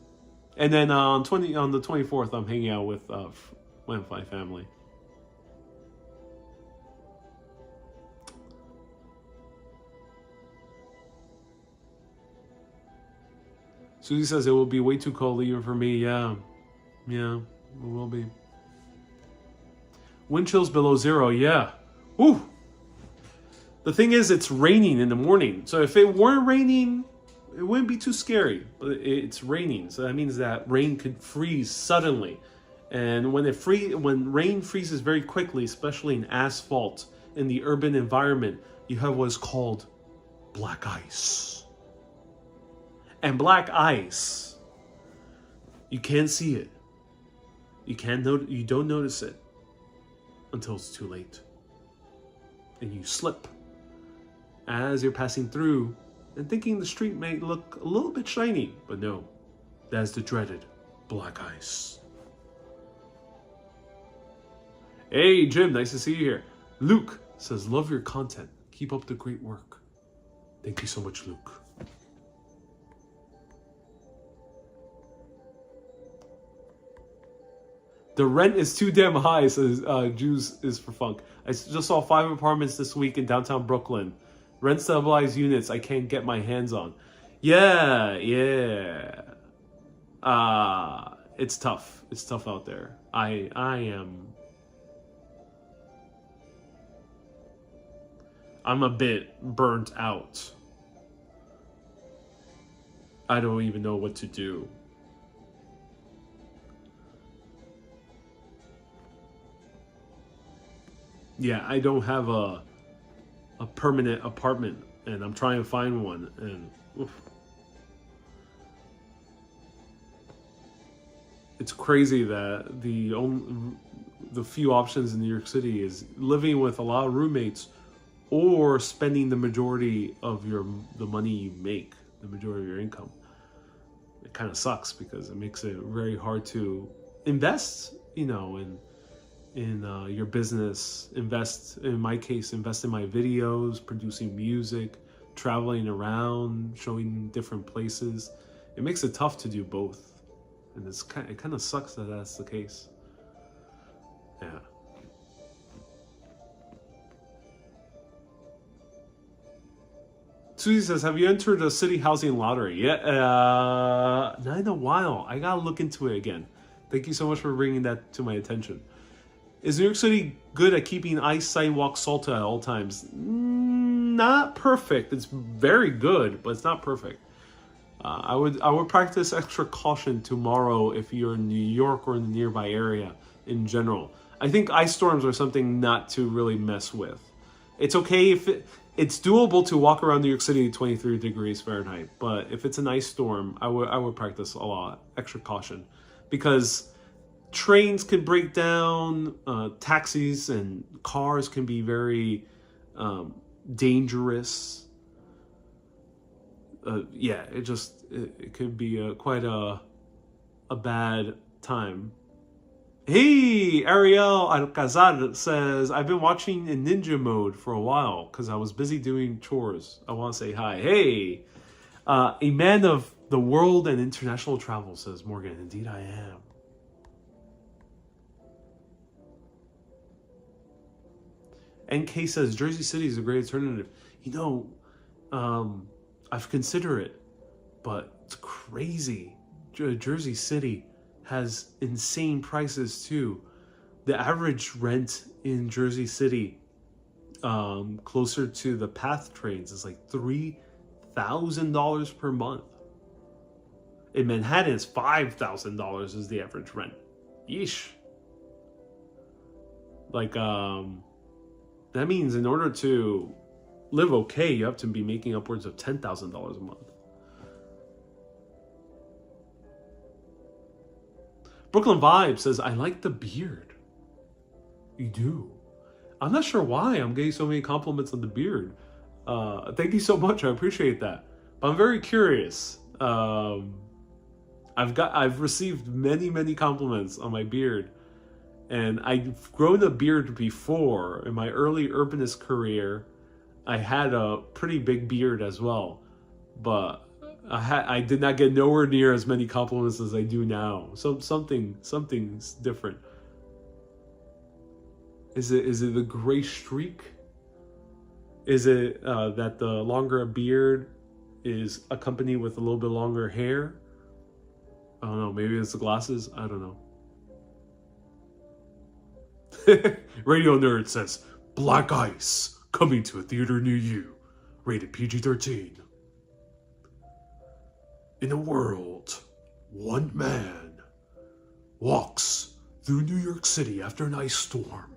And then on the 24th, I'm hanging out with my family. Susie says it will be way too cold even for me. Yeah, it will be. Wind chills below 0. Yeah. Woo. The thing is, it's raining in the morning. So if it weren't raining, it wouldn't be too scary. But it's raining, so that means that rain could freeze suddenly. And when rain freezes very quickly, especially in asphalt in the urban environment, you have what is called black ice. And black ice, you can't see it. You don't notice it until it's too late. And you slip as you're passing through and thinking the street may look a little bit shiny, but no, that's the dreaded black ice. Hey Jim, nice to see you here. Luke says, love your content. Keep up the great work. Thank you so much, Luke. The rent is too damn high, says Jews is for funk. I just saw 5 apartments this week in downtown Brooklyn. Rent stabilized units I can't get my hands on. Yeah. It's tough. It's tough out there. I'm a bit burnt out. I don't even know what to do. Yeah, I don't have a permanent apartment, and I'm trying to find one, and oof. It's crazy that the few options in New York City is living with a lot of roommates or spending the majority of the money you make, the majority of your income. It kind of sucks because it makes it very hard to invest, in your business, in my case, invest in my videos, producing music, traveling around, showing different places. It makes it tough to do both. And it kind of sucks that that's the case. Yeah. Susie says, have you entered a city housing lottery? Yeah, not in a while. I gotta look into it again. Thank you so much for bringing that to my attention. Is New York City good at keeping ice sidewalks salted at all times? Not perfect. It's very good, but it's not perfect. I would practice extra caution tomorrow if you're in New York or in the nearby area in general. I think ice storms are something not to really mess with. It's okay if it's doable to walk around New York City at 23 degrees Fahrenheit, but if it's an ice storm, I would practice a lot extra caution. because trains can break down, taxis and cars can be very dangerous. Yeah, it could be quite a bad time. Hey, Ariel Alcazar says, I've been watching in ninja mode for a while because I was busy doing chores. I want to say hi. Hey, a man of the world and international travel, says Morgan. Indeed I am. NK says, Jersey City is a great alternative. I've considered it, but it's crazy. Jersey City has insane prices too. The average rent in Jersey City, closer to the PATH trains, is like $3,000 per month. In Manhattan, it's $5,000 is the average rent. Yeesh. Like, that means in order to live okay, you have to be making upwards of $10,000 a month. Brooklyn Vibe says, I like the beard. You do. I'm not sure why I'm getting so many compliments on the beard. Thank you so much. I appreciate that. But I'm very curious. I've received many compliments on my beard. And I've grown a beard before. In my early urbanist career, I had a pretty big beard as well. But I did not get nowhere near as many compliments as I do now. So something's different. Is it the gray streak? Is it that the longer a beard is accompanied with a little bit longer hair? I don't know. Maybe it's the glasses. I don't know. Radio Nerd says, Black Ice coming to a theater near you. Rated PG-13. In a world, one man walks through New York City after an ice storm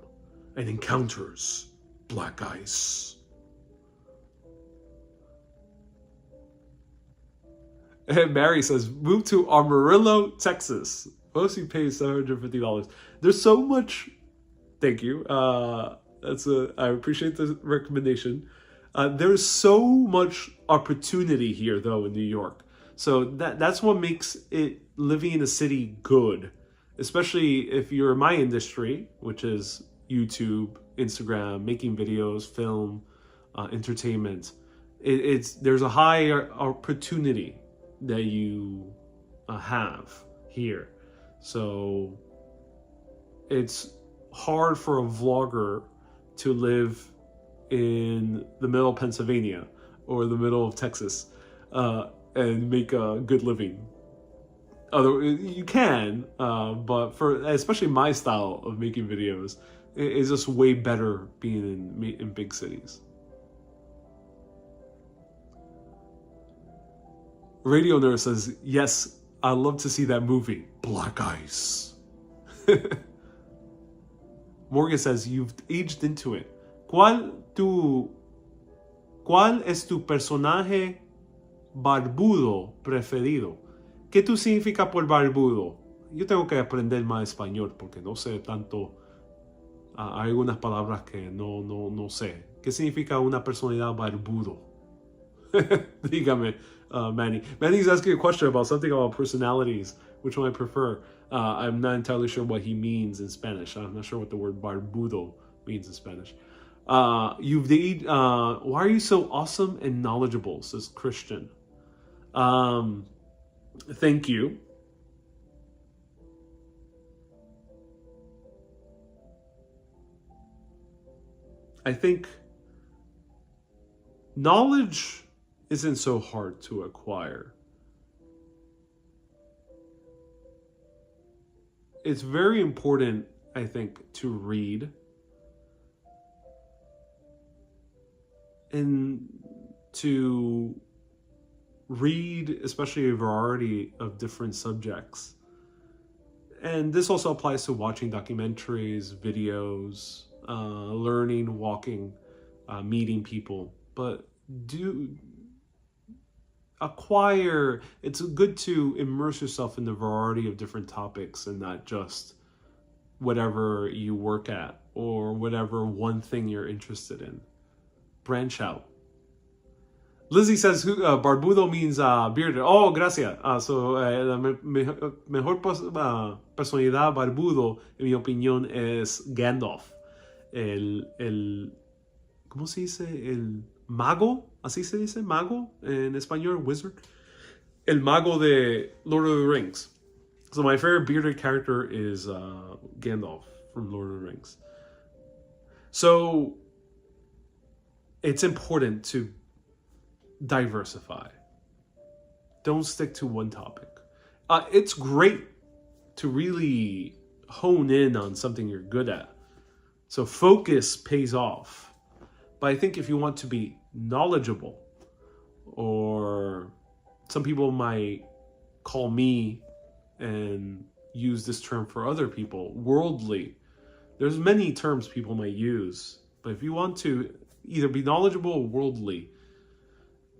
and encounters black ice. And Mary says, move to Amarillo, Texas. Mostly pays $750. There's so much. Thank you. I appreciate the recommendation. There's so much opportunity here, though, in New York. So that's what makes it living in a city good, especially if you're in my industry, which is YouTube, Instagram, making videos, film, entertainment. There's a high opportunity that you have here. So it's hard for a vlogger to live in the middle of Pennsylvania or the middle of Texas and make a good living. Although you can, but for especially my style of making videos, it's just way better being in big cities. Radio Nerd says, yes, I love to see that movie, Black Ice. Morgan says, you've aged into it. ¿Cuál es tu personaje barbudo preferido? ¿Qué tú significa por barbudo? Yo tengo que aprender más español porque no sé tanto. Hay algunas palabras que no sé. ¿Qué significa una personalidad barbudo? Dígame, Manny. Manny's asking a question about something about personalities. Which one I prefer? I'm not entirely sure what he means in Spanish. I'm not sure what the word barbudo means in Spanish. Why are you so awesome and knowledgeable? Says Christian. Thank you. I think knowledge isn't so hard to acquire. It's very important, I think, to read and to read especially a variety of different subjects. And this also applies to watching documentaries, videos, learning, walking, meeting people. But acquire, it's good to immerse yourself in the variety of different topics and not just whatever you work at or whatever one thing you're interested in. Branch out. Lizzie says barbudo means bearded. Oh, gracias. La mejor personalidad barbudo, en mi opinión, es Gandalf. ¿Cómo se dice? El mago. ¿Así se dice? Mago en español, wizard. El mago de Lord of the Rings. So my favorite bearded character is Gandalf from Lord of the Rings. So it's important to diversify. Don't stick to one topic. It's great to really hone in on something you're good at. So focus pays off. But I think if you want to be knowledgeable, or some people might call me and use this term for other people, worldly. There's many terms people might use. But if you want to either be knowledgeable or worldly,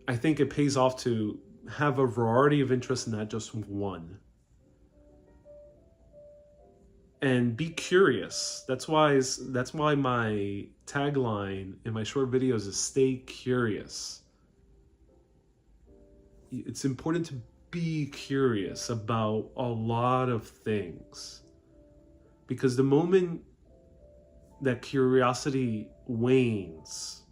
I think it pays off to have a variety of interests and not just one. And be curious. That's why my tagline in my short videos is stay curious. It's important to be curious about a lot of things. Because the moment that curiosity wanes,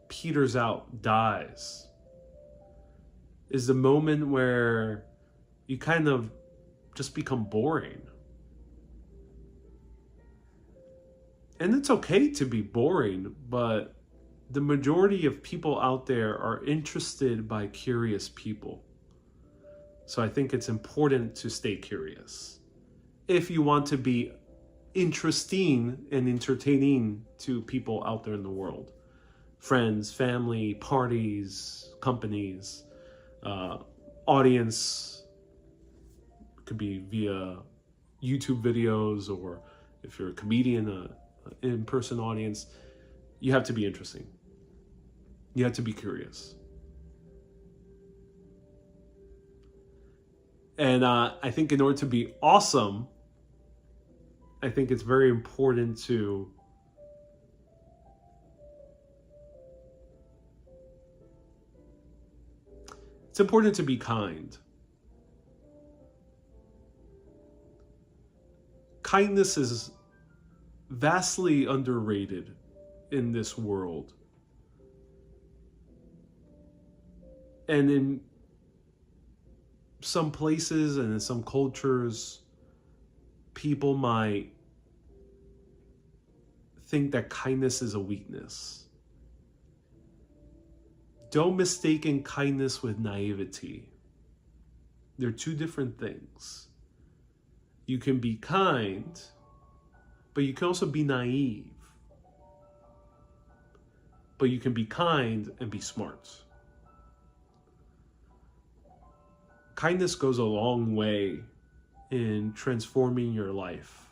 peters out, dies, is the moment where you kind of just become boring. And it's okay to be boring, but the majority of people out there are interested by curious people. So I think it's important to stay curious if you want to be interesting and entertaining to people out there in the world. Friends, family, parties, companies, audience. It could be via YouTube videos, or if you're a comedian, an in-person audience. You have to be interesting. You have to be curious. And I think in order to be awesome, I think it's very important to be kind. Kindness is vastly underrated in this world. And in some places and in some cultures, people might think that kindness is a weakness. Don't mistake kindness with naivety. They're two different things. You can be kind, but you can also be naive. But you can be kind and be smart. Kindness goes a long way in transforming your life.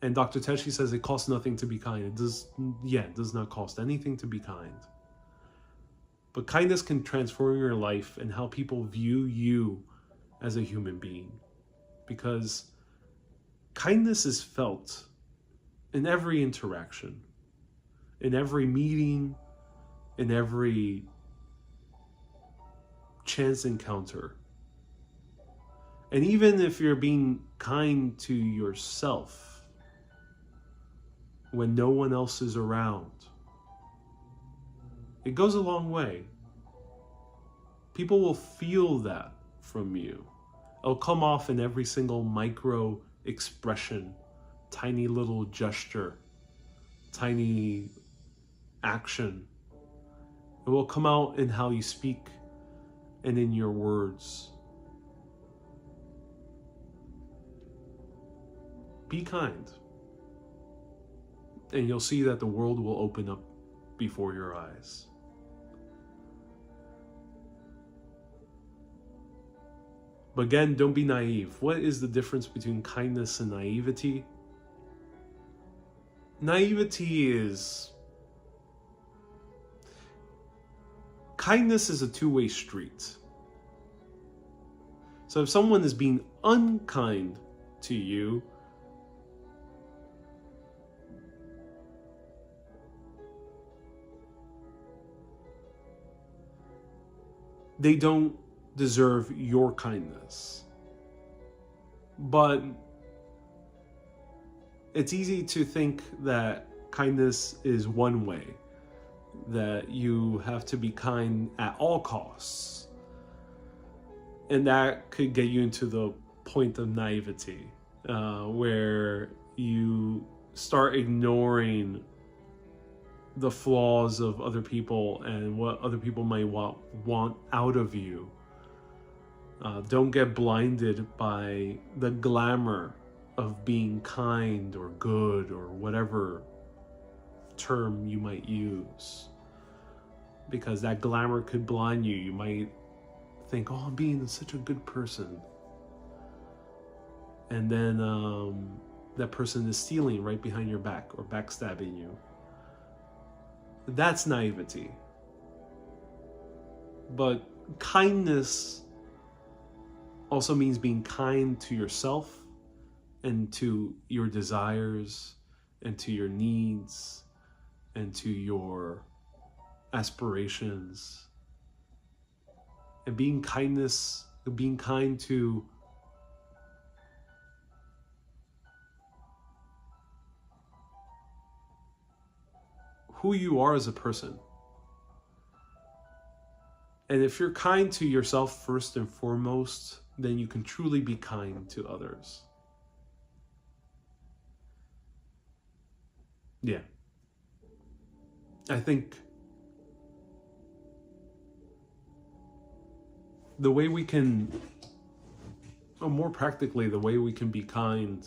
And Dr. Teshi says it costs nothing to be kind. It does not cost anything to be kind. But kindness can transform your life and how people view you as a human being. Because kindness is felt in every interaction, in every meeting, in every chance encounter. And even if you're being kind to yourself when no one else is around, it goes a long way. People will feel that from you. It'll come off in every single micro expression, tiny little gesture, tiny action. It will come out in how you speak and in your words. Be kind. And you'll see that the world will open up before your eyes. But again, don't be naive. What is the difference between kindness and naivety? kindness is a two-way street. So if someone is being unkind to you, they don't deserve your kindness. But it's easy to think that kindness is one way, that you have to be kind at all costs. And that could get you into the point of naivety, where you start ignoring the flaws of other people and what other people might want out of you. Don't get blinded by the glamour of being kind or good or whatever term you might use, because that glamour could blind you. You might think, oh, I'm being such a good person, and then that person is stealing right behind your back or backstabbing you. That's naivety. But kindness also means being kind to yourself and to your desires and to your needs and to your aspirations. And being kind to who you are as a person. And if you're kind to yourself first and foremost, then you can truly be kind to others. Yeah. I think the way we can, more practically, the way we can be kind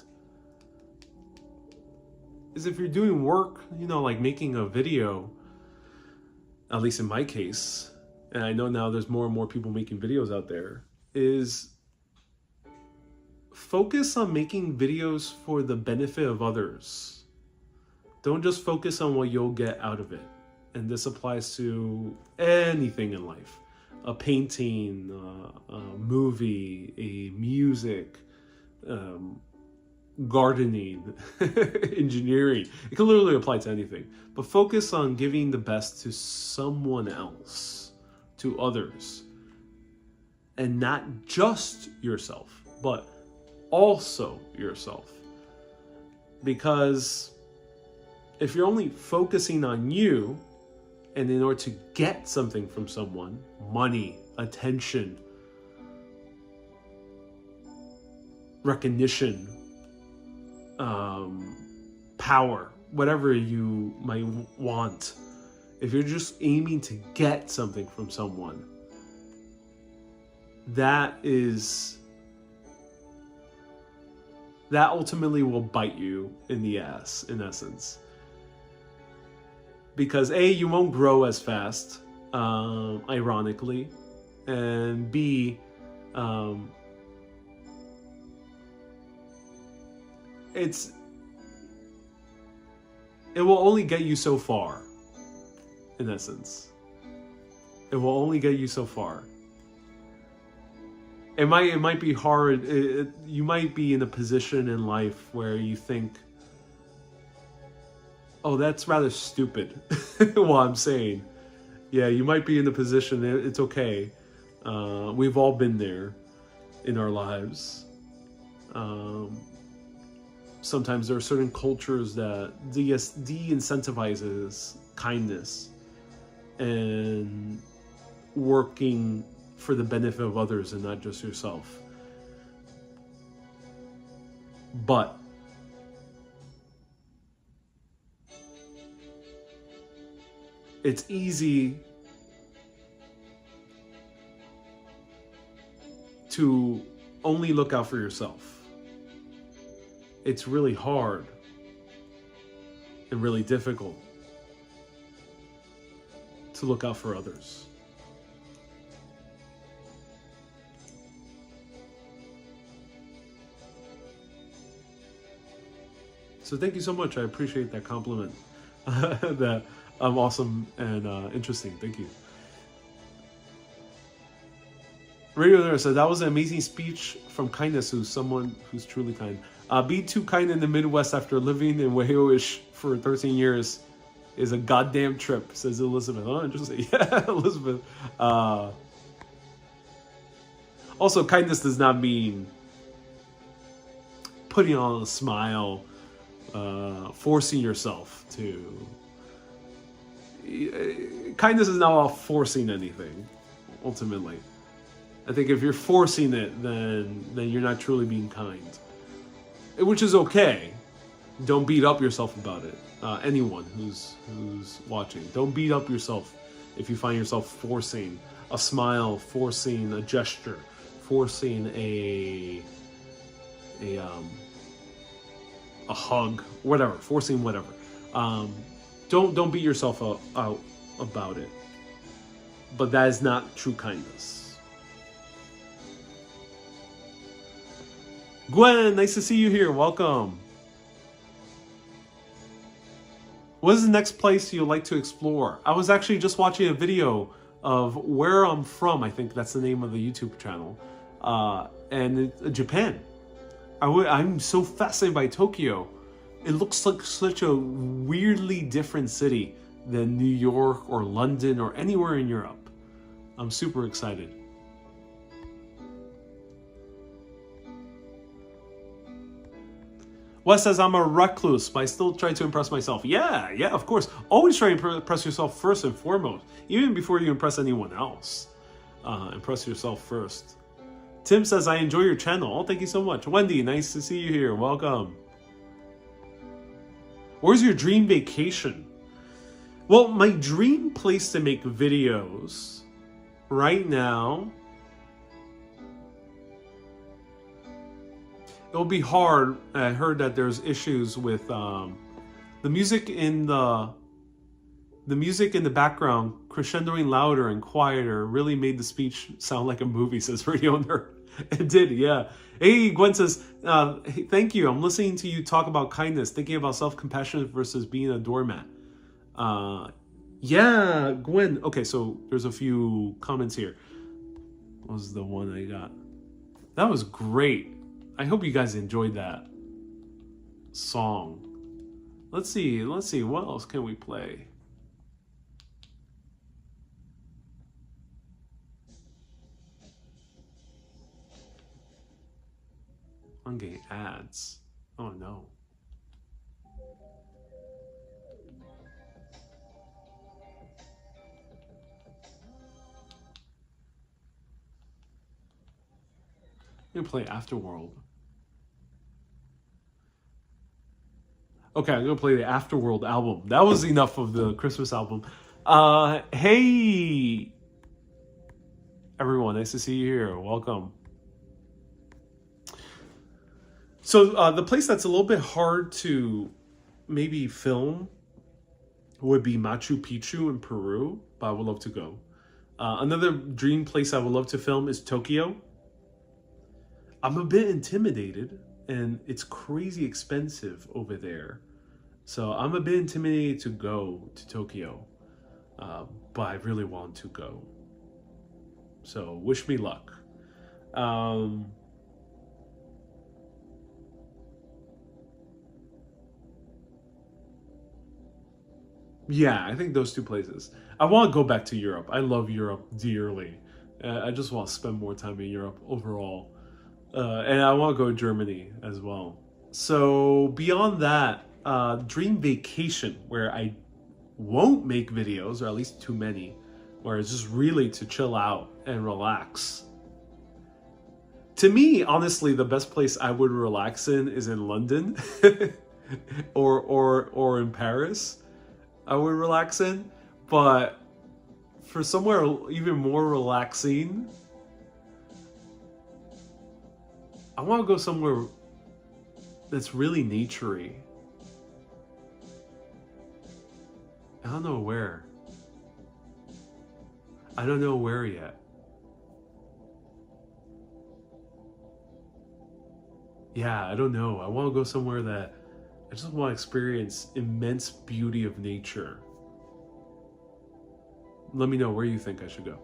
is if you're doing work, like making a video, at least in my case, and I know now there's more and more people making videos out there, is focus on making videos for the benefit of others. Don't just focus on what you'll get out of it. And this applies to anything in life. A painting, a movie, a music, gardening, engineering. It can literally apply to anything. But focus on giving the best to someone else, to others. And not just yourself, but also yourself. Because if you're only focusing on you, and in order to get something from someone, money, attention, recognition, power, whatever you might want, if you're just aiming to get something from someone, that ultimately will bite you in the ass, in essence. Because A, you won't grow as fast, ironically, and B, it will only get you so far, in essence. It will only get you so far. It might be hard. You might be in a position in life where you think, oh, that's rather stupid, what I'm saying. Yeah, you might be in the position, it's okay. We've all been there in our lives. Sometimes there are certain cultures that de-incentivizes kindness and working for the benefit of others and not just yourself. But it's easy to only look out for yourself. It's really hard and really difficult to look out for others. So thank you so much. I appreciate that compliment. That I'm awesome and interesting. Thank you. Radio Nerd said that was an amazing speech from kindness, who's someone who's truly kind. Be too kind in the Midwest after living in Waihoish for 13 years is a goddamn trip, says Elizabeth. Oh, interesting. Yeah, Elizabeth. Also, kindness does not mean putting on a smile, forcing yourself to. Kindness is not about forcing anything, ultimately. I think if you're forcing it, then you're not truly being kind, which is okay. Don't beat up yourself about it. Anyone who's watching, don't beat up yourself if you find yourself forcing a smile, forcing a gesture, forcing a hug, whatever, forcing whatever. Don't beat yourself out about it. But that is not true kindness. Gwen, nice to see you here. Welcome. What is the next place you'd like to explore? I was actually just watching a video of where I'm from. I think that's the name of the YouTube channel. And Japan. I'm so fascinated by Tokyo. It looks like such a weirdly different city than New York or London or anywhere in Europe. I'm super excited. Wes says, I'm a recluse, but I still try to impress myself. Yeah, of course. Always try to impress yourself first and foremost, even before you impress anyone else. Impress yourself first. Tim says, I enjoy your channel. Oh, thank you so much. Wendy, nice to see you here. Welcome. Where's your dream vacation? Well, my dream place to make videos right now, it'll be hard. I heard that there's issues with the music in the background crescendoing louder and quieter really made the speech sound like a movie, says Radio Nerd. It did, yeah. Hey, Gwen says, hey, thank you. I'm listening to you talk about kindness, thinking about self-compassion versus being a doormat. Yeah, Gwen. Okay, so there's a few comments here. What was the one I got? That was great. I hope you guys enjoyed that song. Let's see, what else can we play? I'm getting ads. Oh no. I'm gonna play Afterworld. Okay, I'm gonna play the Afterworld album. That was enough of the Christmas album. Hey everyone, nice to see you here. Welcome. So the place that's a little bit hard to maybe film would be Machu Picchu in Peru, but I would love to go. Another dream place I would love to film is Tokyo. I'm a bit intimidated, and it's crazy expensive over there. So I'm a bit intimidated to go to Tokyo, but I really want to go. So wish me luck. Yeah, I think those two places. I want to go back to Europe. I love Europe dearly. I just want to spend more time in Europe overall. And I want to go to Germany as well. So beyond that, dream vacation where I won't make videos, or at least too many, where it's just really to chill out and relax. To me, honestly, the best place I would relax in is in London or in Paris. I would relax in, but for somewhere even more relaxing, I want to go somewhere that's really naturey. I don't know where. I don't know where yet. Yeah, I don't know. I want to go somewhere that I just want to experience immense beauty of nature. Let me know where you think I should go.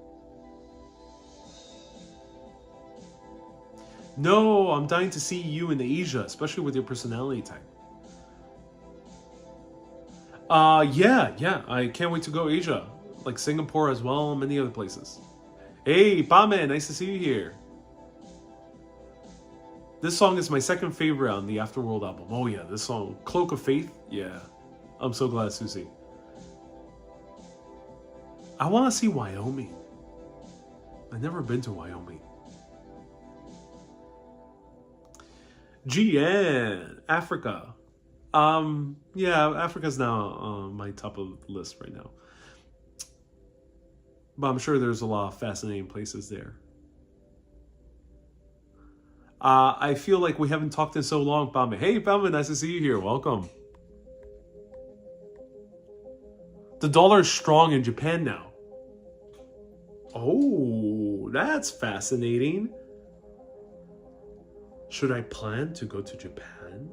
No, I'm dying to see you in Asia, especially with your personality type. Yeah, I can't wait to go Asia, like Singapore as well, and many other places. Hey, Pame, nice to see you here. This song is my second favorite on the Afterworld album. Oh yeah, this song, Cloak of Faith. Yeah, I'm so glad, Susie. I want to see Wyoming. I've never been to Wyoming. GN, Africa. Yeah, Africa's now on my top of the list right now. But I'm sure there's a lot of fascinating places there. I feel like we haven't talked in so long, Pame. Hey, Pame, nice to see you here. Welcome. The dollar is strong in Japan now. Oh, that's fascinating. Should I plan to go to Japan?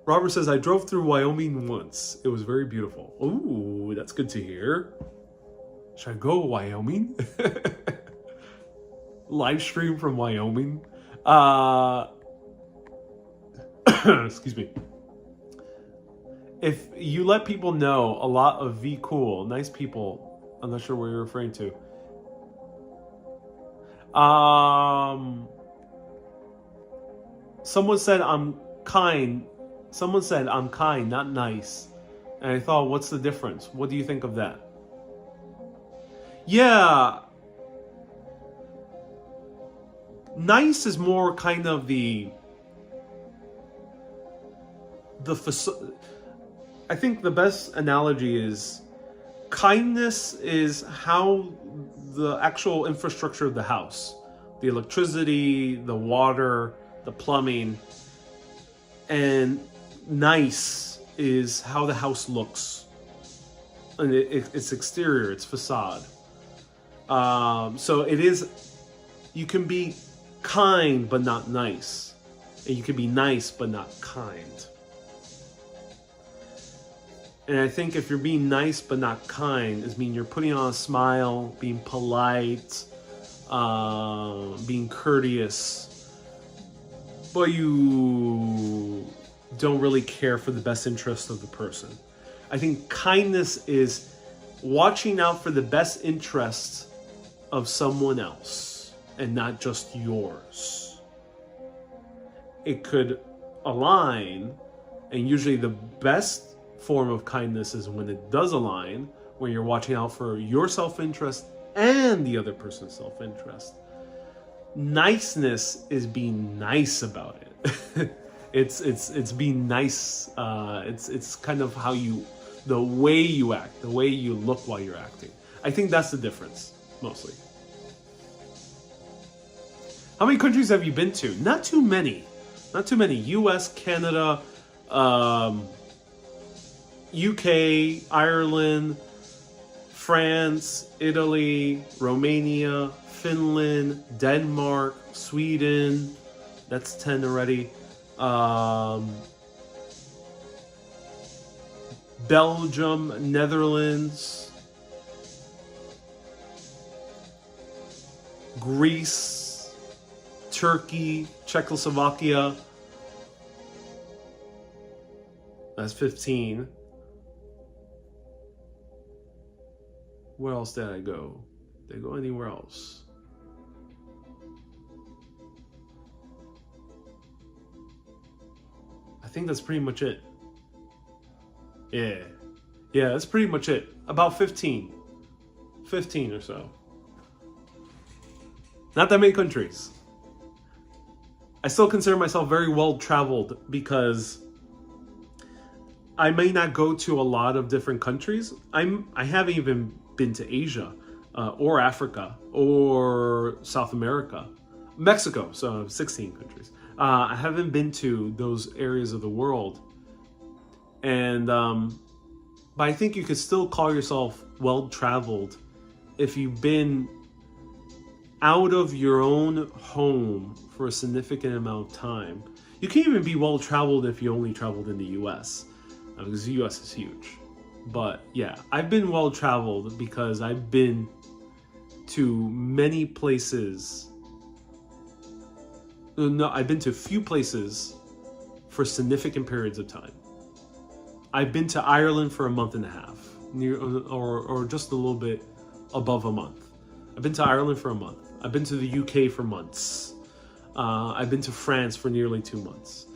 Robert says, I drove through Wyoming once. It was very beautiful. Ooh, that's good to hear. Should I go to Wyoming? Live stream from Wyoming? Excuse me. If you let people know, a lot of V cool, nice people, I'm not sure what you're referring to. Someone said I'm kind. Someone said I'm kind, not nice. And I thought, what's the difference? What do you think of that? Yeah. Nice is more kind of the facade. I think the best analogy is kindness is how the actual infrastructure of the house, the electricity, the water, the plumbing, and nice is how the house looks, and its exterior, its facade. So it is, you can be kind but not nice, and you can be nice but not kind. And I think if you're being nice but not kind, is mean you're putting on a smile, being polite, being courteous, but you don't really care for the best interest of the person. I think kindness is watching out for the best interests of someone else and not just yours. It could align, and usually the best form of kindness is when it does align, when you're watching out for your self-interest and the other person's self-interest. Niceness is being nice about it. It's being nice. It's kind of how the way you act, the way you look while you're acting. I think that's the difference, mostly. How many countries have you been to? Not too many. Not too many. US, Canada, UK, Ireland, France, Italy, Romania, Finland, Denmark, Sweden. That's 10 already. Belgium, Netherlands, Greece, Turkey, Czechoslovakia. That's 15. Where else did I go? Did I go anywhere else? I think that's pretty much it. Yeah, that's pretty much it. About 15 or so. Not that many countries. I still consider myself very well traveled because I may not go to a lot of different countries. I haven't even been to Asia or Africa or South America, Mexico. So 16 countries. I haven't been to those areas of the world, and but I think you could still call yourself well traveled if you've been out of your own home for a significant amount of time. You can't even be well traveled if you only traveled in the U.S. Because the U.S. is huge. But yeah, I've been well traveled because I've been to many places. No, I've been to few places for significant periods of time. I've been to Ireland for a month and a half, or just a little bit above a month. I've been to Ireland for a month. I've been to the UK for months. I've been to France for nearly 2 months.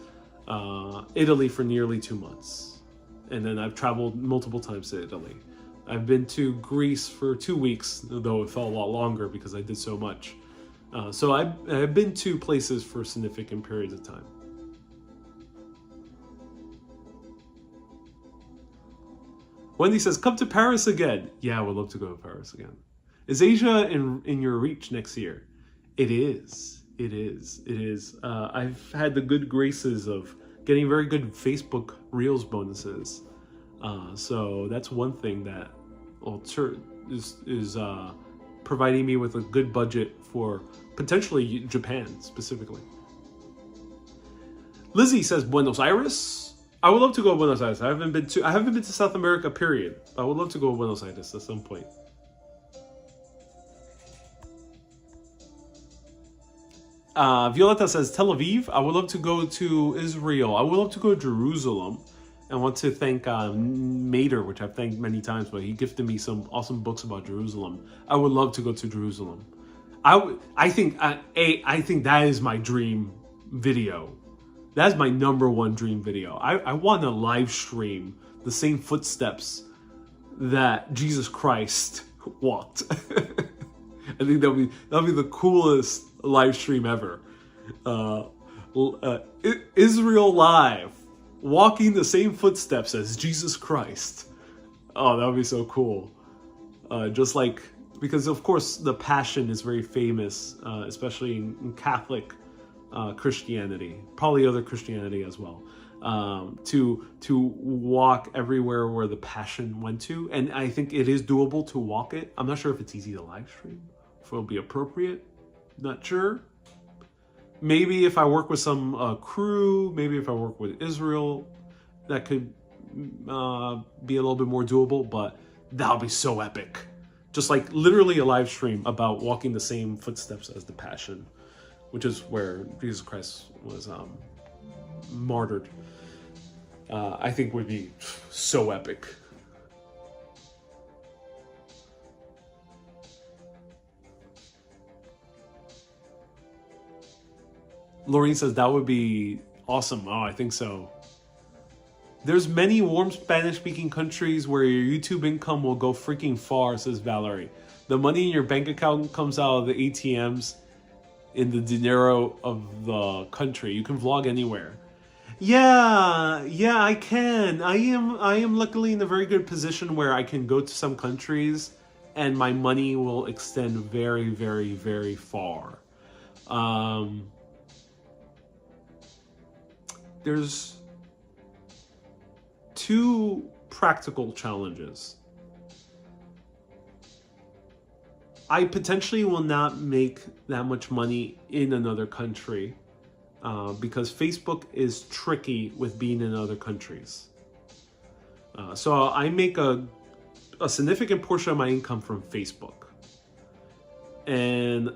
Italy for nearly 2 months. And then I've traveled multiple times to Italy. I've been to Greece for 2 weeks, though it felt a lot longer because I did so much. So I've been to places for significant periods of time. Wendy says, come to Paris again. Yeah, I would love to go to Paris again. Is Asia in your reach next year? It is. It is. It is. I've had the good graces of getting very good Facebook Reels bonuses. So that's one thing that is providing me with a good budget for potentially Japan specifically. Lizzie says Buenos Aires. I would love to go to Buenos Aires. I haven't been to South America, period. I would love to go to Buenos Aires at some point. Violetta says Tel Aviv. I would love to go to Israel. I would love to go to Jerusalem. I want to thank Mater, which I've thanked many times, but he gifted me some awesome books about Jerusalem. I would love to go to Jerusalem. I think that is my dream video. That's my #1 dream video. I want to live stream the same footsteps that Jesus Christ walked. I think that'll be the coolest live stream ever. Israel live, walking the same footsteps as Jesus Christ. Oh, that would be so cool. Just like, because of course the Passion is very famous, especially in Catholic Christianity, probably other Christianity as well. To walk everywhere where the Passion went to, and I think it is doable to walk it. I'm not sure if it's easy to live stream, if it'll be appropriate. Not sure. Maybe if I work with some crew, maybe if I work with Israel, that could be a little bit more doable, but that'll be so epic. Just like literally a live stream about walking the same footsteps as the Passion, which is where Jesus Christ was martyred. I think would be so epic. Lorraine says that would be awesome. Oh, I think so. There's many warm Spanish-speaking countries where your YouTube income will go freaking far, says Valerie. The money in your bank account comes out of the ATMs in the dinero of the country. You can vlog anywhere. Yeah, I can. I am luckily in a very good position where I can go to some countries and my money will extend very, very, very far. There's 2 practical challenges. I potentially will not make that much money in another country because Facebook is tricky with being in other countries. So I make a significant portion of my income from Facebook. And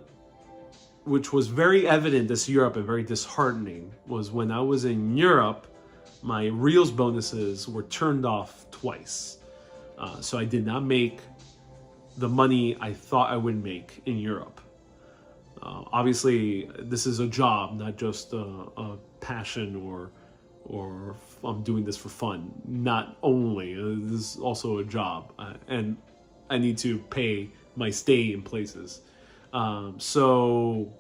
which was very evident this Europe and very disheartening, was when I was in Europe, my Reels bonuses were turned off twice. So I did not make the money I thought I would make in Europe. Obviously, this is a job, not just a passion or I'm doing this for fun. Not only, this is also a job. And I need to pay my stay in places. So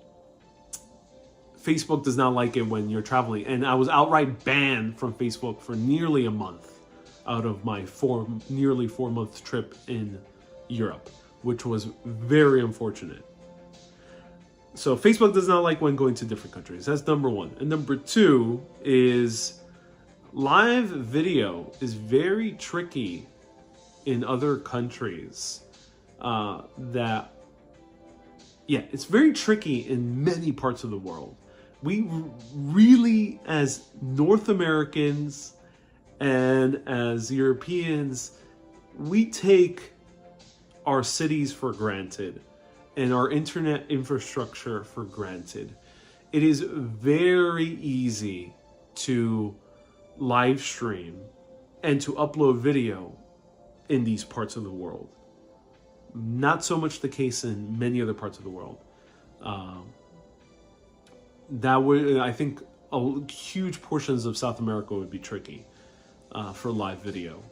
Facebook does not like it when you're traveling. And I was outright banned from Facebook for nearly a month out of my nearly 4-month trip in Europe, which was very unfortunate. So Facebook does not like when going to different countries. That's #1. And #2 is live video is very tricky in other countries. It's very tricky in many parts of the world. We really, as North Americans and as Europeans we take our cities for granted and our internet infrastructure for granted. It is very easy to live stream and to upload video in these parts of the world. Not so much the case in many other parts of the world. That would, I think, huge portions of South America would be tricky for live video.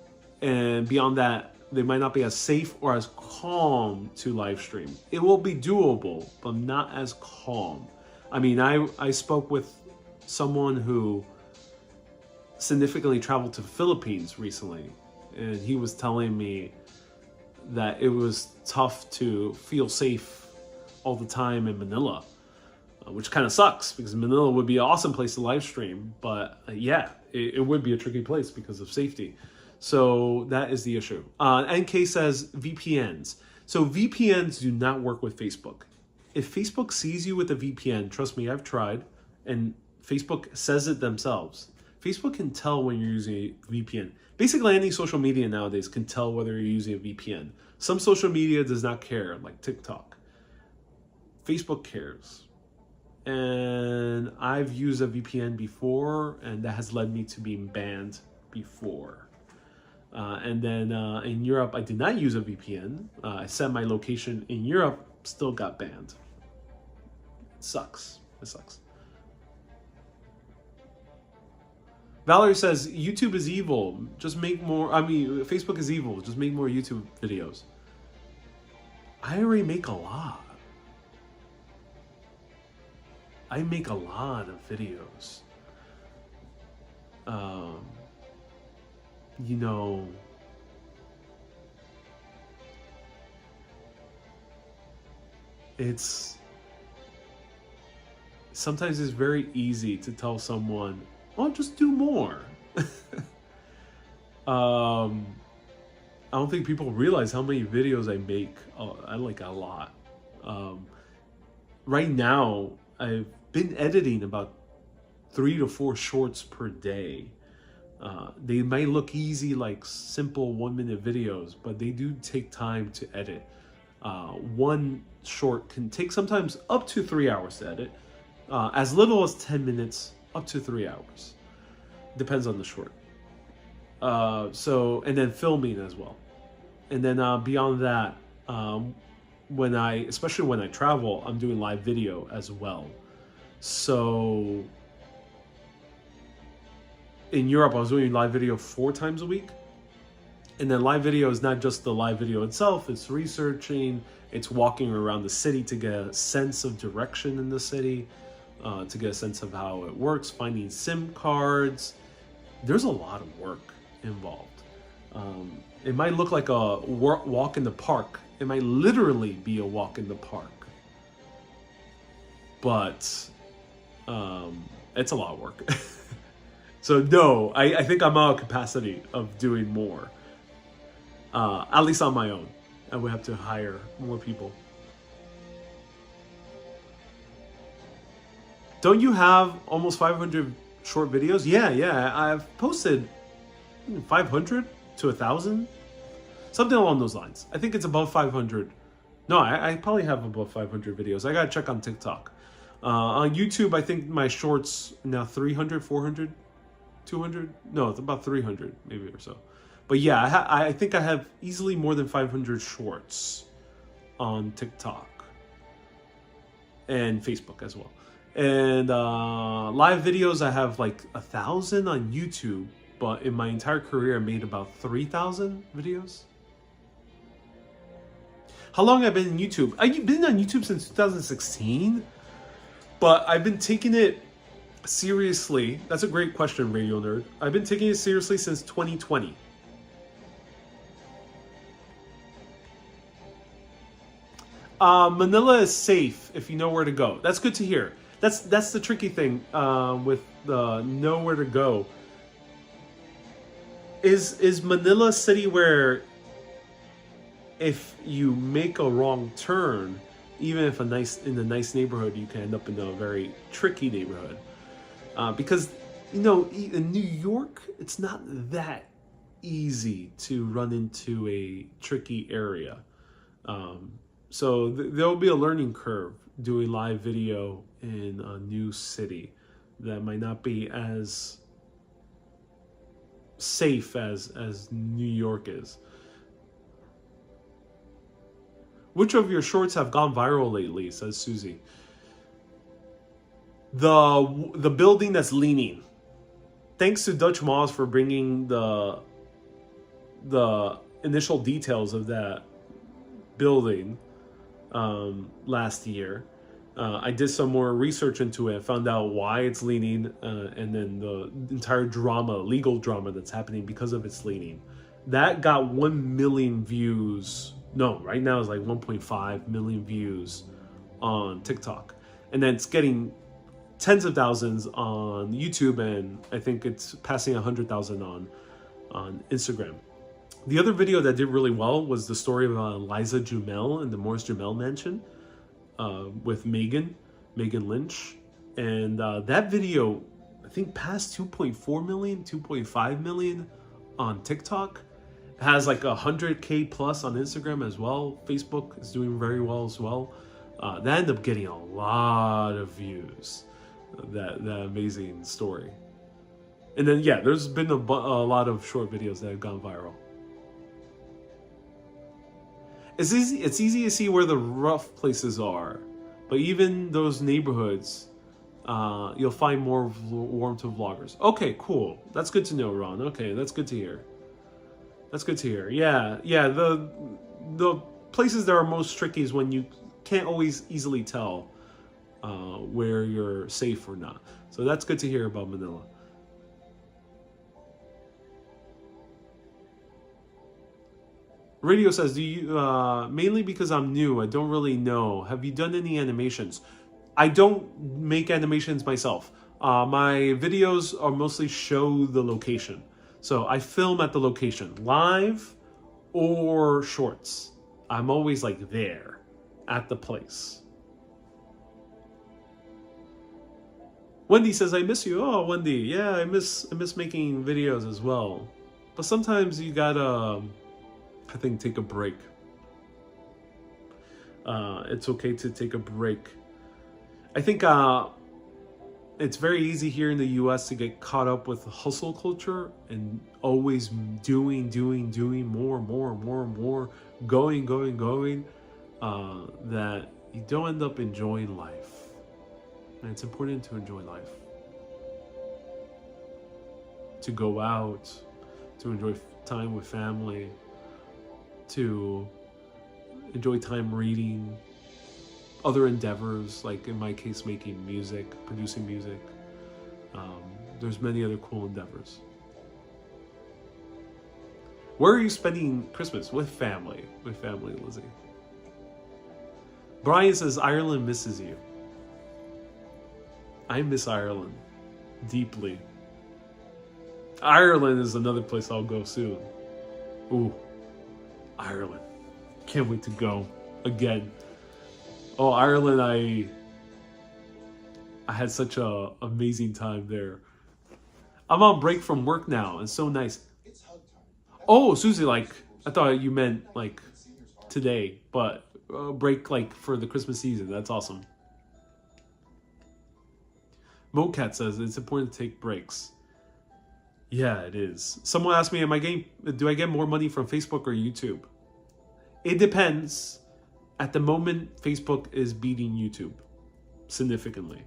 And beyond that, they might not be as safe or as calm to live stream. It will be doable, but not as calm. I mean, I spoke with someone who significantly traveled to the Philippines recently, and he was telling me that it was tough to feel safe all the time in Manila, which kind of sucks because Manila would be an awesome place to live stream, but yeah, it would be a tricky place because of safety. So that is the issue. NK says VPNs. So VPNs do not work with Facebook. If Facebook sees you with a VPN, trust me, I've tried, and Facebook says it themselves. Facebook can tell when you're using a VPN. Basically, any social media nowadays can tell whether you're using a VPN. Some social media does not care, like TikTok. Facebook cares. And I've used a VPN before, and that has led me to being banned before. And then in Europe, I did not use a VPN. I set my location in Europe, still got banned. It sucks. It sucks. Valerie says, YouTube is evil. Just make more, Facebook is evil. Just make more YouTube videos. I already make a lot. I make a lot of videos. You know, sometimes it's very easy to tell someone, oh, just do more. I don't think people realize how many videos I make. I like a lot. Right now, I've been editing about 3 to 4 shorts per day. They might look easy, like simple 1-minute videos, but they do take time to edit. One short can take sometimes up to 3 hours to edit, as little as 10 minutes, up to 3 hours. Depends on the short. And then filming as well. And then beyond that, especially when I travel, I'm doing live video as well. So in Europe, I was doing live video 4 times a week. And then live video is not just the live video itself, it's researching, it's walking around the city to get a sense of direction in the city, to get a sense of how it works, finding SIM cards. There's a lot of work involved. It might look like a walk in the park. It might literally be a walk in the park. But it's a lot of work. So no, I think I'm out of capacity of doing more. At least on my own. I would have to hire more people. Don't you have almost 500 short videos? Yeah. I've posted 500 to 1,000. Something along those lines. I think it's above 500. No, I probably have above 500 videos. I gotta check on TikTok. On YouTube, I think my shorts now 300, 400, 200. No, it's about 300 maybe or so. But yeah, I think I have easily more than 500 shorts on TikTok and Facebook as well. And live videos, I have like 1,000 on YouTube, but in my entire career, I made about 3,000 videos. How long have I been in YouTube? I've been on YouTube since 2016, but I've been taking it seriously. That's a great question, Radio Nerd. I've been taking it seriously since 2020. Manila is safe if you know where to go. That's good to hear. That's the tricky thing with the know where to go. Is Manila a city where if you make a wrong turn, even if in a nice neighborhood, you can end up in a very tricky neighborhood? Because in New York, it's not that easy to run into a tricky area. So there'll be a learning curve doing live video in a new city that might not be as safe as New York is. Which of your shorts have gone viral lately, says Susie. The building that's leaning. Thanks to Dutch Moss for bringing the initial details of that building last year. I did some more research into it, found out why it's leaning, and then the entire legal drama that's happening because of its leaning. That got 1 million views. No, right now it's like 1.5 million views on TikTok. And then it's getting tens of thousands on YouTube, and I think it's passing 100,000 on Instagram. The other video that did really well was the story of Liza Jumel in the Morris Jumel mansion with Megan Lynch. And that video, I think, passed 2.4 million, 2.5 million on TikTok. It has like 100K plus on Instagram as well. Facebook is doing very well as well. That ended up getting a lot of views, that amazing story. And then, yeah, there's been a lot of short videos that have gone viral. It's easy to see where the rough places are, but even those neighborhoods, you'll find more warm to vloggers. Okay, cool. That's good to know, Ron. Okay, that's good to hear. That's good to hear. Yeah. The places that are most tricky is when you can't always easily tell where you're safe or not. So that's good to hear about Manila. Radio says, do you mainly because I'm new, I don't really know. Have you done any animations? I don't make animations myself. My videos are mostly show the location. So I film at the location, live or shorts. I'm always like there at the place. Wendy says, I miss you. Oh, Wendy. Yeah, I miss making videos as well. But sometimes you gotta, I think, take a break. It's okay to take a break. I think it's very easy here in the US to get caught up with hustle culture and always doing more, going, that you don't end up enjoying life. And it's important to enjoy life. To go out, to enjoy time with family, to enjoy time reading, other endeavors, like in my case, making music, producing music. There's many other cool endeavors. Where are you spending Christmas? With family. With family, Lizzie. Brian says, Ireland misses you. I miss Ireland deeply. Ireland is another place I'll go soon. Ooh, Ireland. Can't wait to go again. Oh, Ireland, I had such a amazing time there. I'm on break from work now. It's so nice. Oh, Susie, like, I thought you meant like today, but break like for the Christmas season. That's awesome. Mocat says it's important to take breaks. Yeah, it is. Someone asked me, do I get more money from Facebook or YouTube? It depends. At the moment, Facebook is beating YouTube significantly.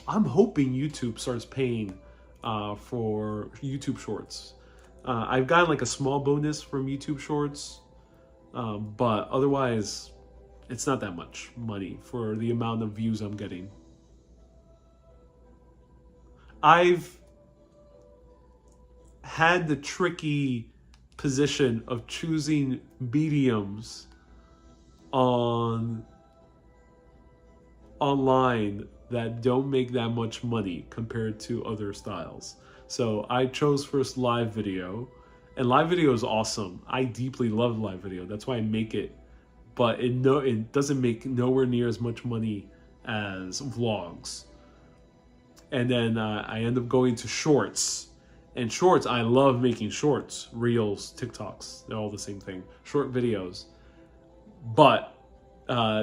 I'm hoping YouTube starts paying for YouTube Shorts. I've gotten like a small bonus from YouTube Shorts, but otherwise, it's not that much money for the amount of views I'm getting. I've had the tricky position of choosing mediums online that don't make that much money compared to other styles. So I chose first live video, and live video is awesome. I deeply love live video. That's why I make it, but it doesn't make nowhere near as much money as vlogs. And then I end up going to shorts, And shorts, I love making shorts, reels, TikToks. They're all the same thing. Short videos. But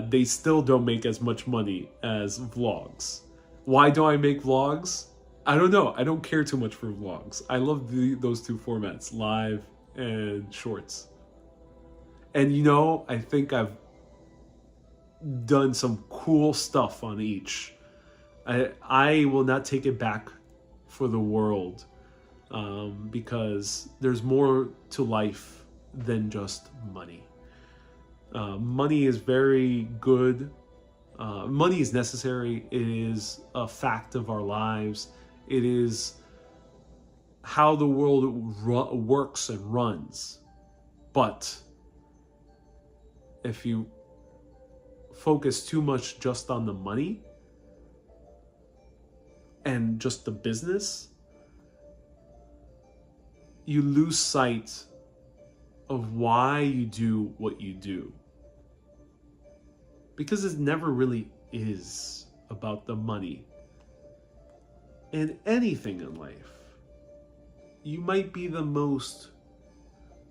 they still don't make as much money as vlogs. Why do I make vlogs? I don't know. I don't care too much for vlogs. I love those two formats, live and shorts. And you know, I think I've done some cool stuff on each. I will not take it back for the world, because there's more to life than just money. Money is very good. Money is necessary. It is a fact of our lives. It is how the world works and runs. But if you focus too much just on the money and just the business, you lose sight of why you do what you do. Because it never really is about the money. In anything in life, you might be the most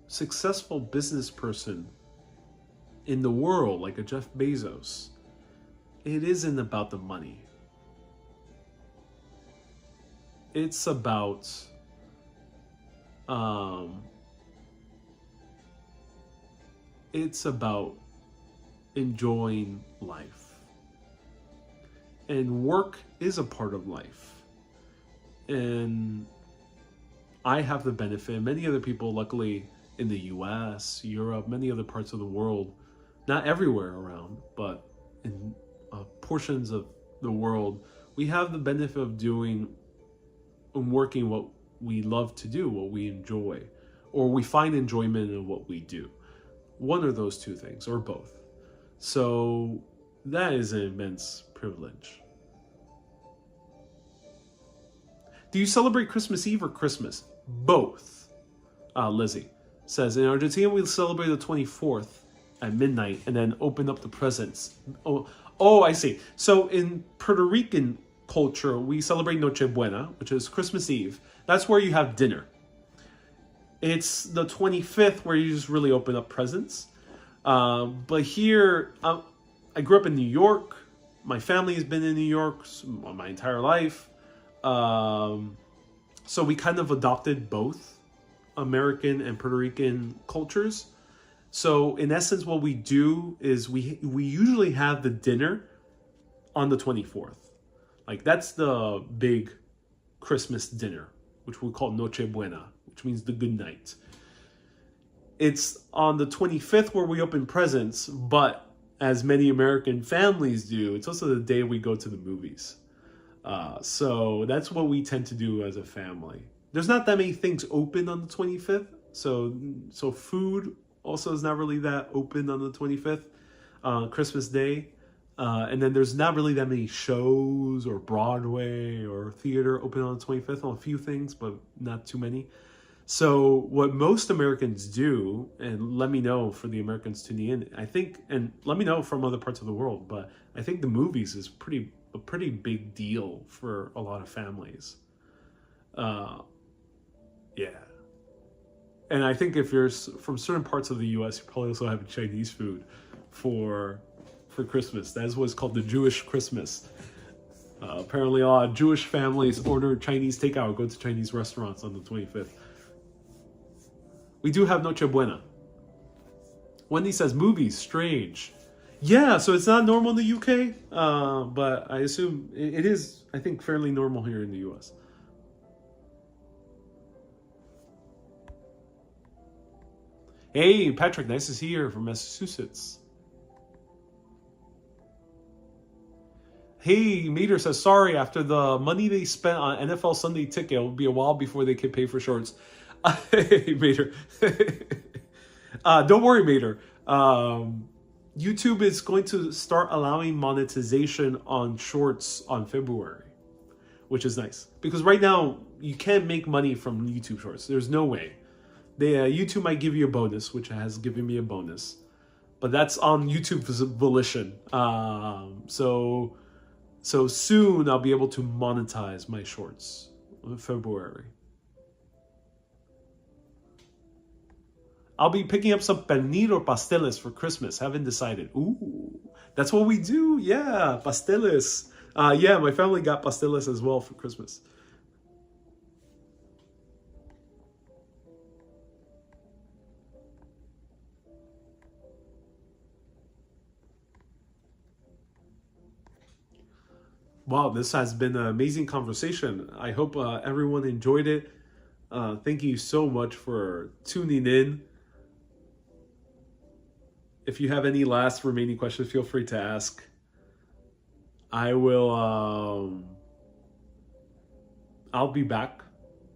successful business person in the world, like a Jeff Bezos. It isn't about the money. It's about enjoying life. And work is a part of life. And I have the benefit, and many other people, luckily, in the US, Europe, many other parts of the world, not everywhere around, but in portions of the world, we have the benefit of doing and working what we love to do, what we enjoy, or we find enjoyment in what we do. One of those two things, or both. So that is an immense privilege. Do you celebrate Christmas Eve or Christmas? Both. Lizzie says, in Argentina, we celebrate the 24th at midnight and then open up the presents. Oh, I see. So in Puerto Rican culture, we celebrate Noche Buena, which is Christmas Eve. That's where you have dinner. It's the 25th where you just really open up presents. But here, I grew up in New York. My family has been in New York my entire life. So we kind of adopted both American and Puerto Rican cultures. So in essence, what we do is we usually have the dinner on the 24th. Like that's the big Christmas dinner, which we call Noche Buena, which means the good night. It's on the 25th where we open presents, but as many American families do, it's also the day we go to the movies. So that's what we tend to do as a family. There's not that many things open on the 25th. So food also is not really that open on the 25th, Christmas Day. And then there's not really that many shows or Broadway or theater open on the 25th on a few things, but not too many. So what most Americans do, and let me know for the Americans tuning in, I think, and let me know from other parts of the world, but I think the movies is a pretty big deal for a lot of families. Yeah. And I think if you're from certain parts of the U.S., you probably also have Chinese food for Christmas. That is what's called the Jewish Christmas. Apparently a lot of Jewish families order Chinese takeout, go to Chinese restaurants on the 25th. We do have Noche Buena. Wendy says, movies, strange. Yeah, so it's not normal in the UK, but I assume it is, I think, fairly normal here in the US. Hey, Patrick, nice to see you here from Massachusetts. Hey, Mater says, sorry, after the money they spent on NFL Sunday Ticket, it will be a while before they can pay for shorts. Hey, Mater. Don't worry, Mater. YouTube is going to start allowing monetization on shorts on February, which is nice. Because right now, you can't make money from YouTube shorts. There's no way. YouTube might give you a bonus, which has given me a bonus. But that's on YouTube's volition. So soon I'll be able to monetize my shorts in February. I'll be picking up some pernil or pasteles for Christmas. Haven't decided. Ooh, that's what we do. Yeah, pasteles. Yeah, my family got pasteles as well for Christmas. Wow, this has been an amazing conversation. I hope everyone enjoyed it. Thank you so much for tuning in. If you have any last remaining questions, feel free to ask. I will. I'll be back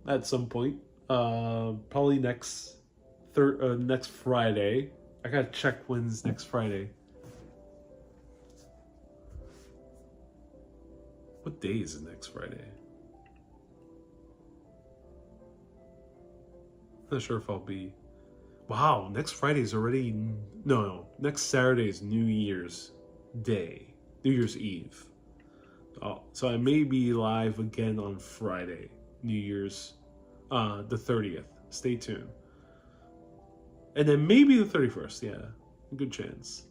at some point. Probably next Friday. I gotta check when's next Friday. What day is it next Friday? Not sure if I'll be. Wow, next Friday is already. No, next Saturday is New Year's Day. New Year's Eve. Oh, so I may be live again on Friday, New Year's, the 30th. Stay tuned. And then maybe the 31st, yeah. Good chance.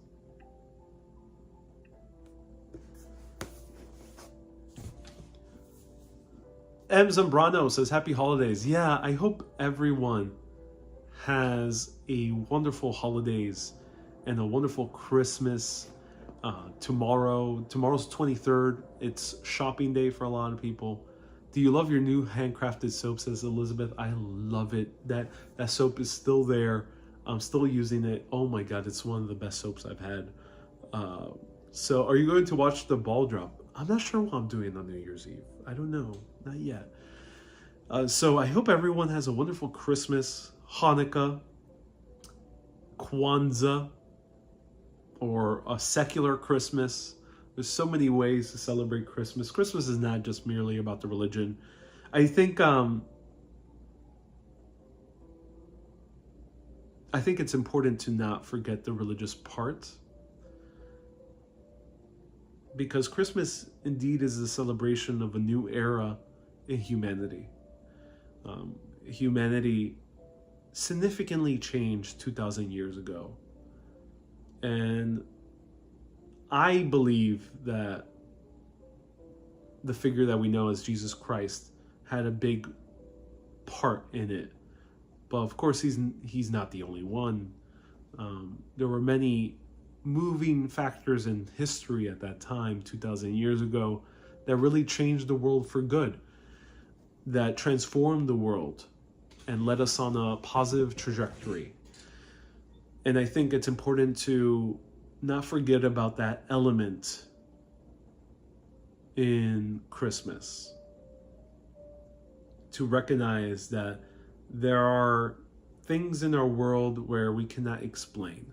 M. Zambrano says, Happy Holidays. Yeah, I hope everyone has a wonderful holidays and a wonderful Christmas. Tomorrow's 23rd. It's shopping day for a lot of people. Do you love your new handcrafted soap, says Elizabeth? I love it. That soap is still there. I'm still using it. Oh my God, it's one of the best soaps I've had. So are you going to watch the ball drop? I'm not sure what I'm doing on New Year's Eve. I don't know. Not yet. So I hope everyone has a wonderful Christmas, Hanukkah, Kwanzaa, or a secular Christmas. There's so many ways to celebrate Christmas. Christmas is not just merely about the religion. I think it's important to not forget the religious part, because Christmas indeed is a celebration of a new era in humanity. Humanity significantly changed 2,000 years ago. And I believe that the figure that we know as Jesus Christ had a big part in it. But of course, he's not the only one. There were many moving factors in history at that time, 2,000 years ago, that really changed the world for good, that transformed the world and led us on a positive trajectory. And I think it's important to not forget about that element in Christmas, to recognize that there are things in our world where we cannot explain.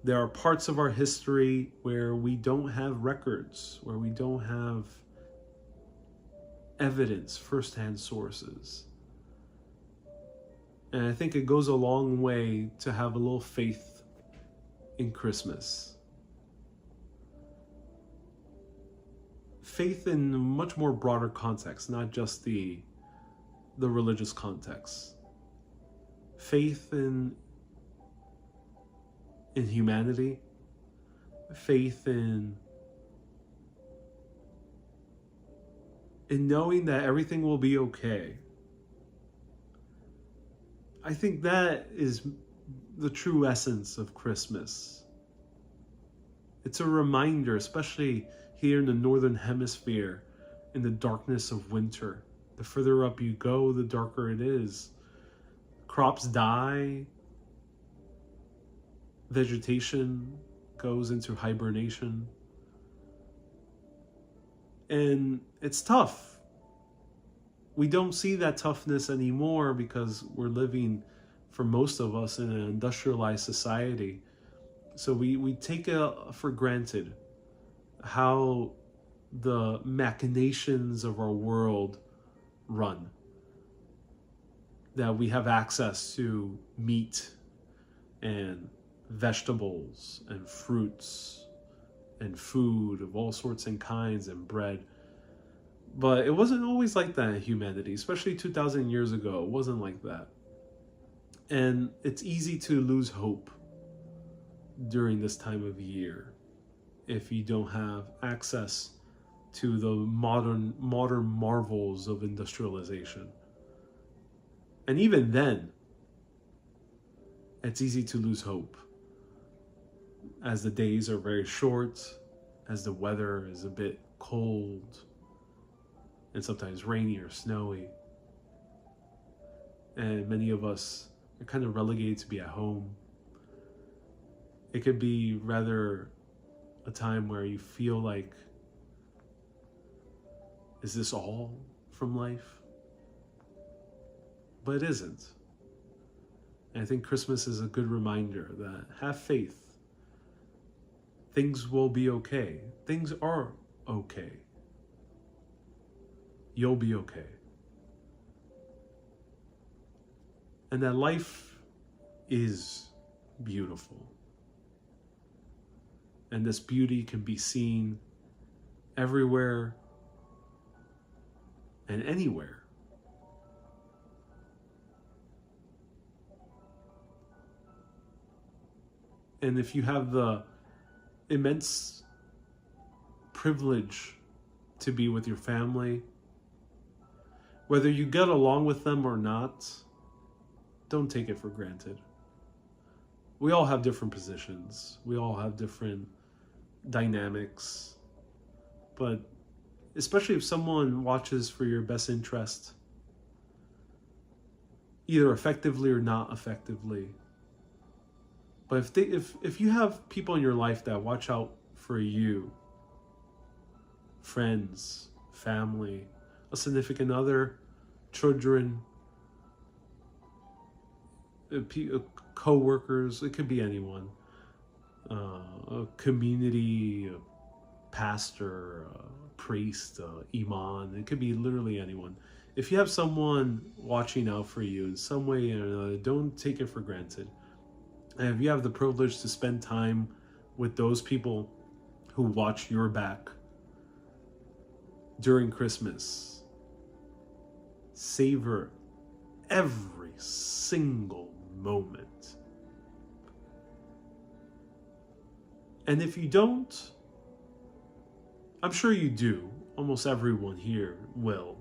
There are parts of our history where we don't have records, where we don't have evidence, firsthand sources. And I think it goes a long way to have a little faith in Christmas. Faith in a much more broader context, not just the religious context. Faith in humanity. Faith in knowing that everything will be okay. I think that is the true essence of Christmas. It's a reminder, especially here in the Northern Hemisphere, in the darkness of winter. The further up you go, the darker it is. Crops die. Vegetation goes into hibernation. And it's tough. We don't see that toughness anymore because we're living, for most of us, in an industrialized society. So we take for granted how the machinations of our world run. That we have access to meat and vegetables and fruits and food of all sorts and kinds and bread. But it wasn't always like that in humanity, especially 2,000 years ago. It wasn't like that. And it's easy to lose hope during this time of year if you don't have access to the modern marvels of industrialization. And even then, it's easy to lose hope as the days are very short, as the weather is a bit cold and sometimes rainy or snowy. And many of us are kind of relegated to be at home. It could be rather a time where you feel like, is this all from life? But it isn't. And I think Christmas is a good reminder that have faith. Things will be okay. Things are okay. You'll be okay. And that life is beautiful. And this beauty can be seen everywhere and anywhere. And if you have the immense privilege to be with your family, whether you get along with them or not, don't take it for granted. We all have different positions. We all have different dynamics. But especially if someone watches for your best interest, either effectively or not effectively. But if you have people in your life that watch out for you, friends, family, a significant other, children, co-workers, it could be anyone, a community, a pastor, a priest, imam, it could be literally anyone. If you have someone watching out for you in some way or another, don't take it for granted. And if you have the privilege to spend time with those people who watch your back during Christmas, savor every single moment. And if you don't, I'm sure you do. Almost everyone here will.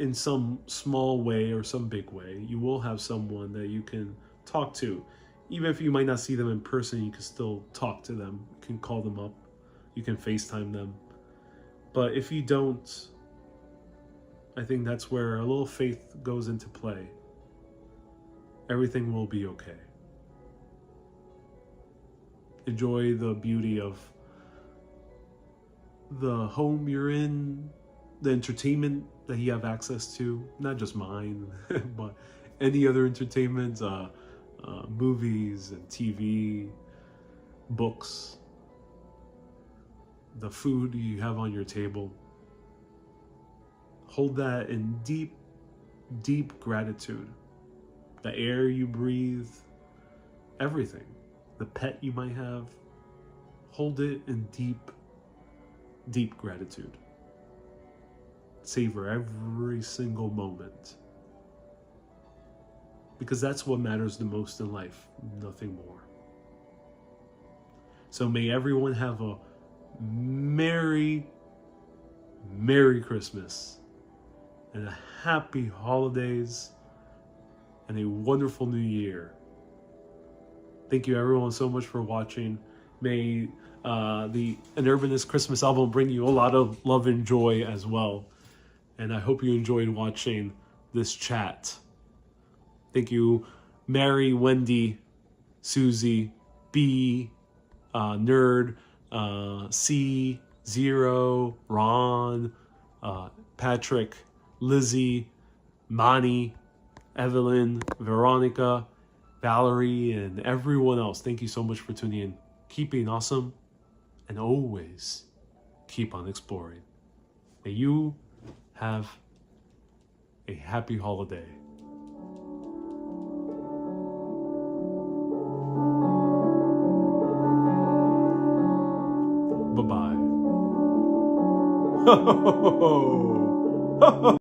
In some small way or some big way, you will have someone that you can talk to. Even if you might not see them in person, you can still talk to them. You can call them up. You can FaceTime them. But if you don't, I think that's where a little faith goes into play. Everything will be okay. Enjoy the beauty of the home you're in, the entertainment that you have access to, not just mine, but any other entertainment, movies and TV, books, the food you have on your table. Hold that in deep, deep gratitude. The air you breathe, everything. The pet you might have, hold it in deep, deep gratitude. Savor every single moment. Because that's what matters the most in life, nothing more. So may everyone have a Merry, Merry Christmas and a happy holidays and a wonderful new year. Thank you everyone so much for watching. May the An Urbanist Christmas album bring you a lot of love and joy as well. And I hope you enjoyed watching this chat. Thank you, Mary, Wendy, Susie, B, Nerd, C, Zero, Ron, Patrick, Lizzie, Mani, Evelyn, Veronica, Valerie, and everyone else. Thank you so much for tuning in. Keep being awesome, and always keep on exploring. May you have a happy holiday. Bye-bye.